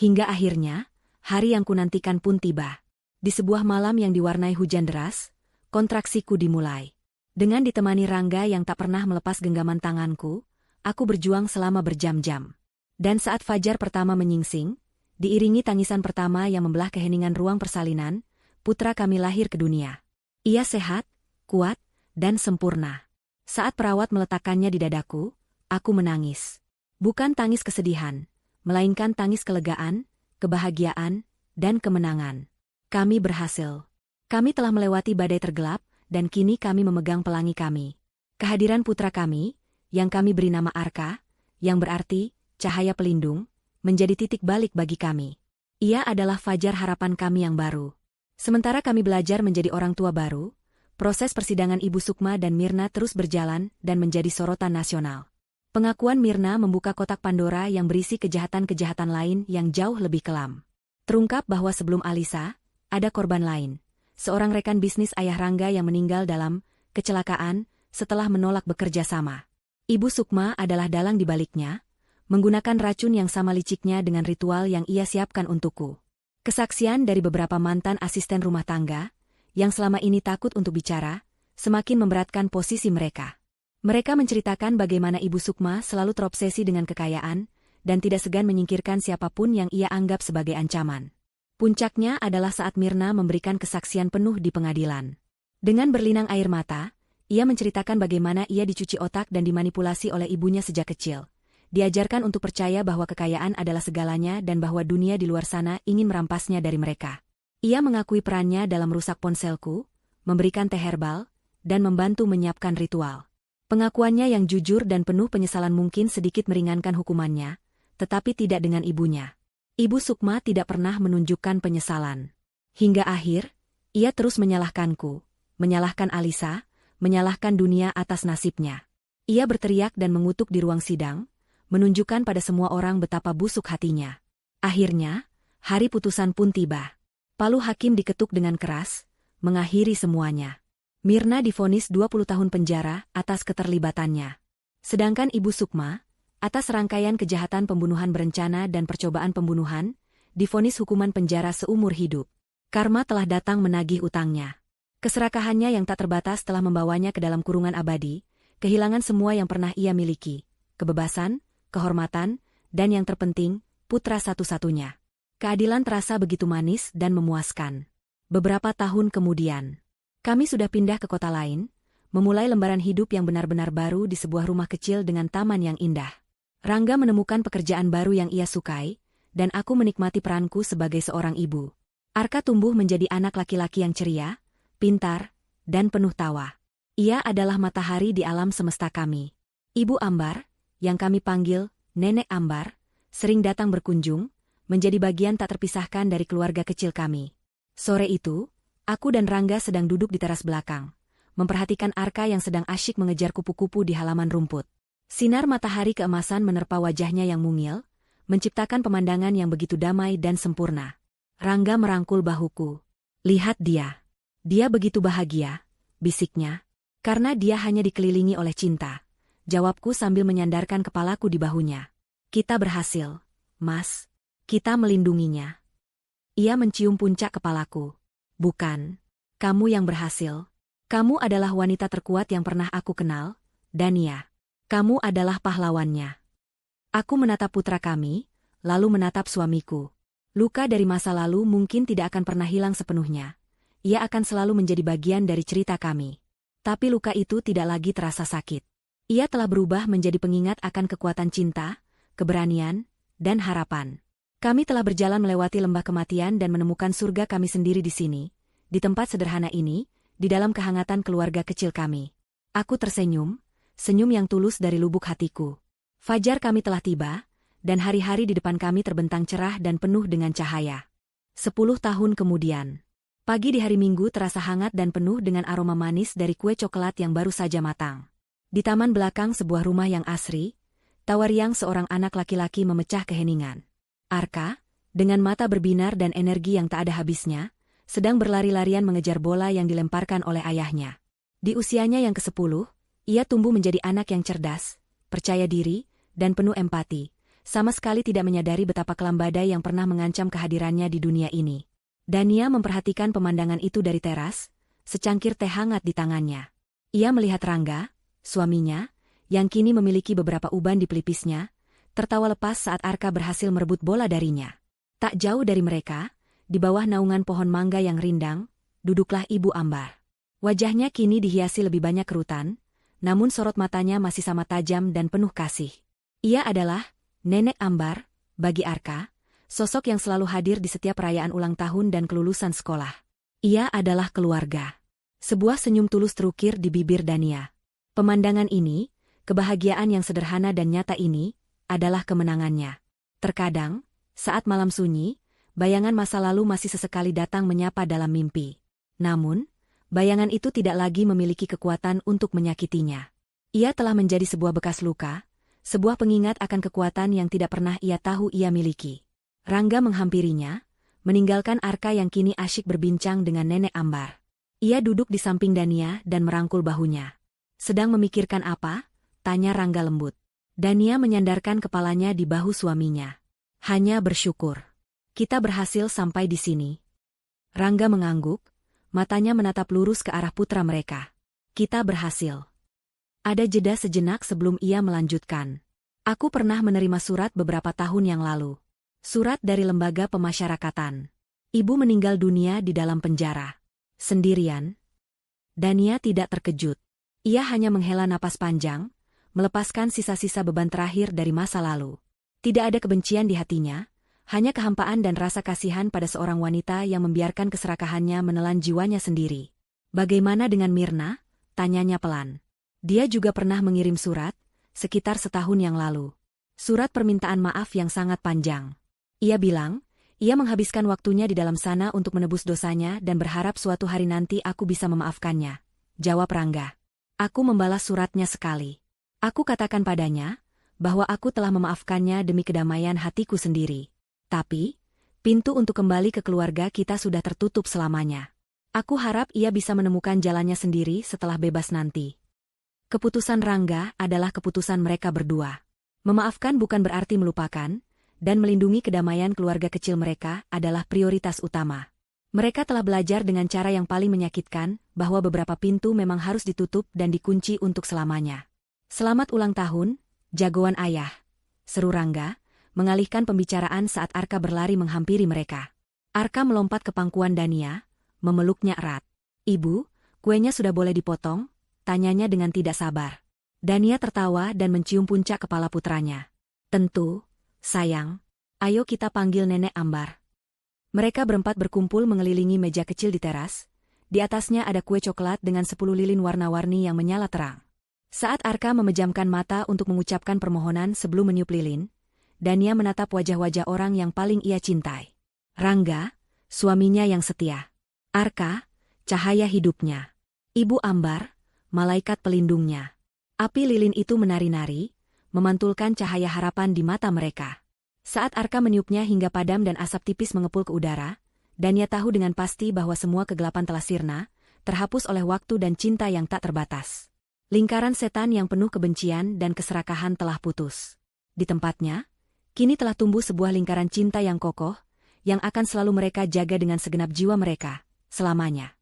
Hingga akhirnya, hari yang kunantikan pun tiba. Di sebuah malam yang diwarnai hujan deras, kontraksiku dimulai. Dengan ditemani Rangga yang tak pernah melepas genggaman tanganku, aku berjuang selama berjam-jam. Dan saat fajar pertama menyingsing, diiringi tangisan pertama yang membelah keheningan ruang persalinan, putra kami lahir ke dunia. Ia sehat, kuat, dan sempurna. Saat perawat meletakkannya di dadaku, aku menangis. Bukan tangis kesedihan, melainkan tangis kelegaan, kebahagiaan, dan kemenangan. Kami berhasil. Kami telah melewati badai tergelap, dan kini kami memegang pelangi kami. Kehadiran putra kami, yang kami beri nama Arka, yang berarti cahaya pelindung, menjadi titik balik bagi kami. Ia adalah fajar harapan kami yang baru. Sementara kami belajar menjadi orang tua baru, proses persidangan Ibu Sukma dan Mirna terus berjalan dan menjadi sorotan nasional. Pengakuan Mirna membuka kotak Pandora yang berisi kejahatan-kejahatan lain yang jauh lebih kelam. Terungkap bahwa sebelum Alisa, ada korban lain. Seorang rekan bisnis ayah Rangga yang meninggal dalam kecelakaan setelah menolak bekerja sama. Ibu Sukma adalah dalang di baliknya, menggunakan racun yang sama liciknya dengan ritual yang ia siapkan untukku. Kesaksian dari beberapa mantan asisten rumah tangga, yang selama ini takut untuk bicara, semakin memberatkan posisi mereka. Mereka menceritakan bagaimana Ibu Sukma selalu terobsesi dengan kekayaan, dan tidak segan menyingkirkan siapapun yang ia anggap sebagai ancaman. Puncaknya adalah saat Mirna memberikan kesaksian penuh di pengadilan. Dengan berlinang air mata, ia menceritakan bagaimana ia dicuci otak dan dimanipulasi oleh ibunya sejak kecil. Diajarkan untuk percaya bahwa kekayaan adalah segalanya dan bahwa dunia di luar sana ingin merampasnya dari mereka. Ia mengakui perannya dalam merusak ponselku, memberikan teh herbal, dan membantu menyiapkan ritual. Pengakuannya yang jujur dan penuh penyesalan mungkin sedikit meringankan hukumannya, tetapi tidak dengan ibunya. Ibu Sukma tidak pernah menunjukkan penyesalan. Hingga akhir, ia terus menyalahkanku, menyalahkan Alisa, menyalahkan dunia atas nasibnya. Ia berteriak dan mengutuk di ruang sidang, menunjukkan pada semua orang betapa busuk hatinya. Akhirnya, hari putusan pun tiba. Palu hakim diketuk dengan keras, mengakhiri semuanya. Mirna divonis 20 tahun penjara atas keterlibatannya. Sedangkan Ibu Sukma, atas rangkaian kejahatan pembunuhan berencana dan percobaan pembunuhan, divonis hukuman penjara seumur hidup. Karma telah datang menagih utangnya. Keserakahannya yang tak terbatas telah membawanya ke dalam kurungan abadi, kehilangan semua yang pernah ia miliki, kebebasan, kehormatan, dan yang terpenting, putra satu-satunya. Keadilan terasa begitu manis dan memuaskan. Beberapa tahun kemudian, kami sudah pindah ke kota lain, memulai lembaran hidup yang benar-benar baru di sebuah rumah kecil dengan taman yang indah. Rangga menemukan pekerjaan baru yang ia sukai, dan aku menikmati peranku sebagai seorang ibu. Arka tumbuh menjadi anak laki-laki yang ceria, pintar, dan penuh tawa. Ia adalah matahari di alam semesta kami. Ibu Ambar, yang kami panggil Nenek Ambar, sering datang berkunjung, menjadi bagian tak terpisahkan dari keluarga kecil kami. Sore itu, aku dan Rangga sedang duduk di teras belakang, memperhatikan Arka yang sedang asyik mengejar kupu-kupu di halaman rumput. Sinar matahari keemasan menerpa wajahnya yang mungil, menciptakan pemandangan yang begitu damai dan sempurna. Rangga merangkul bahuku. Lihat dia. Dia begitu bahagia, bisiknya. Karena dia hanya dikelilingi oleh cinta. Jawabku sambil menyandarkan kepalaku di bahunya. Kita berhasil, Mas. Kita melindunginya. Ia mencium puncak kepalaku. Bukan. Kamu yang berhasil. Kamu adalah wanita terkuat yang pernah aku kenal, Dania. Kamu adalah pahlawannya. Aku menatap putra kami, lalu menatap suamiku. Luka dari masa lalu mungkin tidak akan pernah hilang sepenuhnya. Ia akan selalu menjadi bagian dari cerita kami. Tapi luka itu tidak lagi terasa sakit. Ia telah berubah menjadi pengingat akan kekuatan cinta, keberanian, dan harapan. Kami telah berjalan melewati lembah kematian dan menemukan surga kami sendiri di sini, di tempat sederhana ini, di dalam kehangatan keluarga kecil kami. Aku tersenyum, senyum yang tulus dari lubuk hatiku. Fajar kami telah tiba, dan hari-hari di depan kami terbentang cerah dan penuh dengan cahaya. 10 tahun kemudian. Pagi di hari Minggu terasa hangat dan penuh dengan aroma manis dari kue coklat yang baru saja matang. Di taman belakang sebuah rumah yang asri, tawa riang seorang anak laki-laki memecah keheningan. Arka, dengan mata berbinar dan energi yang tak ada habisnya, sedang berlari-larian mengejar bola yang dilemparkan oleh ayahnya. Di usianya yang ke-10, ia tumbuh menjadi anak yang cerdas, percaya diri, dan penuh empati, sama sekali tidak menyadari betapa kelam badai yang pernah mengancam kehadirannya di dunia ini. Dania memperhatikan pemandangan itu dari teras, secangkir teh hangat di tangannya. Ia melihat Rangga, suaminya, yang kini memiliki beberapa uban di pelipisnya, tertawa lepas saat Arka berhasil merebut bola darinya. Tak jauh dari mereka, di bawah naungan pohon mangga yang rindang, duduklah Ibu Ambar. Wajahnya kini dihiasi lebih banyak kerutan, namun sorot matanya masih sama tajam dan penuh kasih. Ia adalah Nenek Ambar, bagi Arka, sosok yang selalu hadir di setiap perayaan ulang tahun dan kelulusan sekolah. Ia adalah keluarga. Sebuah senyum tulus terukir di bibir Dania. Pemandangan ini, kebahagiaan yang sederhana dan nyata ini, adalah kemenangannya. Terkadang, saat malam sunyi, bayangan masa lalu masih sesekali datang menyapa dalam mimpi. Namun, bayangan itu tidak lagi memiliki kekuatan untuk menyakitinya. Ia telah menjadi sebuah bekas luka, sebuah pengingat akan kekuatan yang tidak pernah ia tahu ia miliki. Rangga menghampirinya, meninggalkan Arka yang kini asyik berbincang dengan Nenek Ambar. Ia duduk di samping Dania dan merangkul bahunya. Sedang memikirkan apa? Tanya Rangga lembut. Dania menyandarkan kepalanya di bahu suaminya. Hanya bersyukur. Kita berhasil sampai di sini. Rangga mengangguk, matanya menatap lurus ke arah putra mereka. Kita berhasil. Ada jeda sejenak sebelum ia melanjutkan. Aku pernah menerima surat beberapa tahun yang lalu. Surat dari lembaga pemasyarakatan. Ibu meninggal dunia di dalam penjara. Sendirian. Dania tidak terkejut. Ia hanya menghela napas panjang, melepaskan sisa-sisa beban terakhir dari masa lalu. Tidak ada kebencian di hatinya, hanya kehampaan dan rasa kasihan pada seorang wanita yang membiarkan keserakahannya menelan jiwanya sendiri. Bagaimana dengan Mirna? Tanyanya pelan. Dia juga pernah mengirim surat, sekitar setahun yang lalu. Surat permintaan maaf yang sangat panjang. Ia bilang, ia menghabiskan waktunya di dalam sana untuk menebus dosanya dan berharap suatu hari nanti aku bisa memaafkannya. Jawab Rangga. Aku membalas suratnya sekali. Aku katakan padanya, bahwa aku telah memaafkannya demi kedamaian hatiku sendiri. Tapi, pintu untuk kembali ke keluarga kita sudah tertutup selamanya. Aku harap ia bisa menemukan jalannya sendiri setelah bebas nanti. Keputusan Rangga adalah keputusan mereka berdua. Memaafkan bukan berarti melupakan, dan melindungi kedamaian keluarga kecil mereka adalah prioritas utama. Mereka telah belajar dengan cara yang paling menyakitkan, bahwa beberapa pintu memang harus ditutup dan dikunci untuk selamanya. Selamat ulang tahun, jagoan ayah, seru Rangga, mengalihkan pembicaraan saat Arka berlari menghampiri mereka. Arka melompat ke pangkuan Dania, memeluknya erat. Ibu, kuenya sudah boleh dipotong? Tanyanya dengan tidak sabar. Dania tertawa dan mencium puncak kepala putranya. Tentu, sayang. Ayo kita panggil Nenek Ambar. Mereka berempat berkumpul mengelilingi meja kecil di teras. Di atasnya ada kue coklat dengan 10 lilin warna-warni yang menyala terang. Saat Arka memejamkan mata untuk mengucapkan permohonan sebelum meniup lilin, Dania menatap wajah-wajah orang yang paling ia cintai. Rangga, suaminya yang setia. Arka, cahaya hidupnya. Ibu Ambar, malaikat pelindungnya. Api lilin itu menari-nari, memantulkan cahaya harapan di mata mereka. Saat Arka meniupnya hingga padam dan asap tipis mengepul ke udara, Dania tahu dengan pasti bahwa semua kegelapan telah sirna, terhapus oleh waktu dan cinta yang tak terbatas. Lingkaran setan yang penuh kebencian dan keserakahan telah putus. Di tempatnya, kini telah tumbuh sebuah lingkaran cinta yang kokoh, yang akan selalu mereka jaga dengan segenap jiwa mereka, selamanya.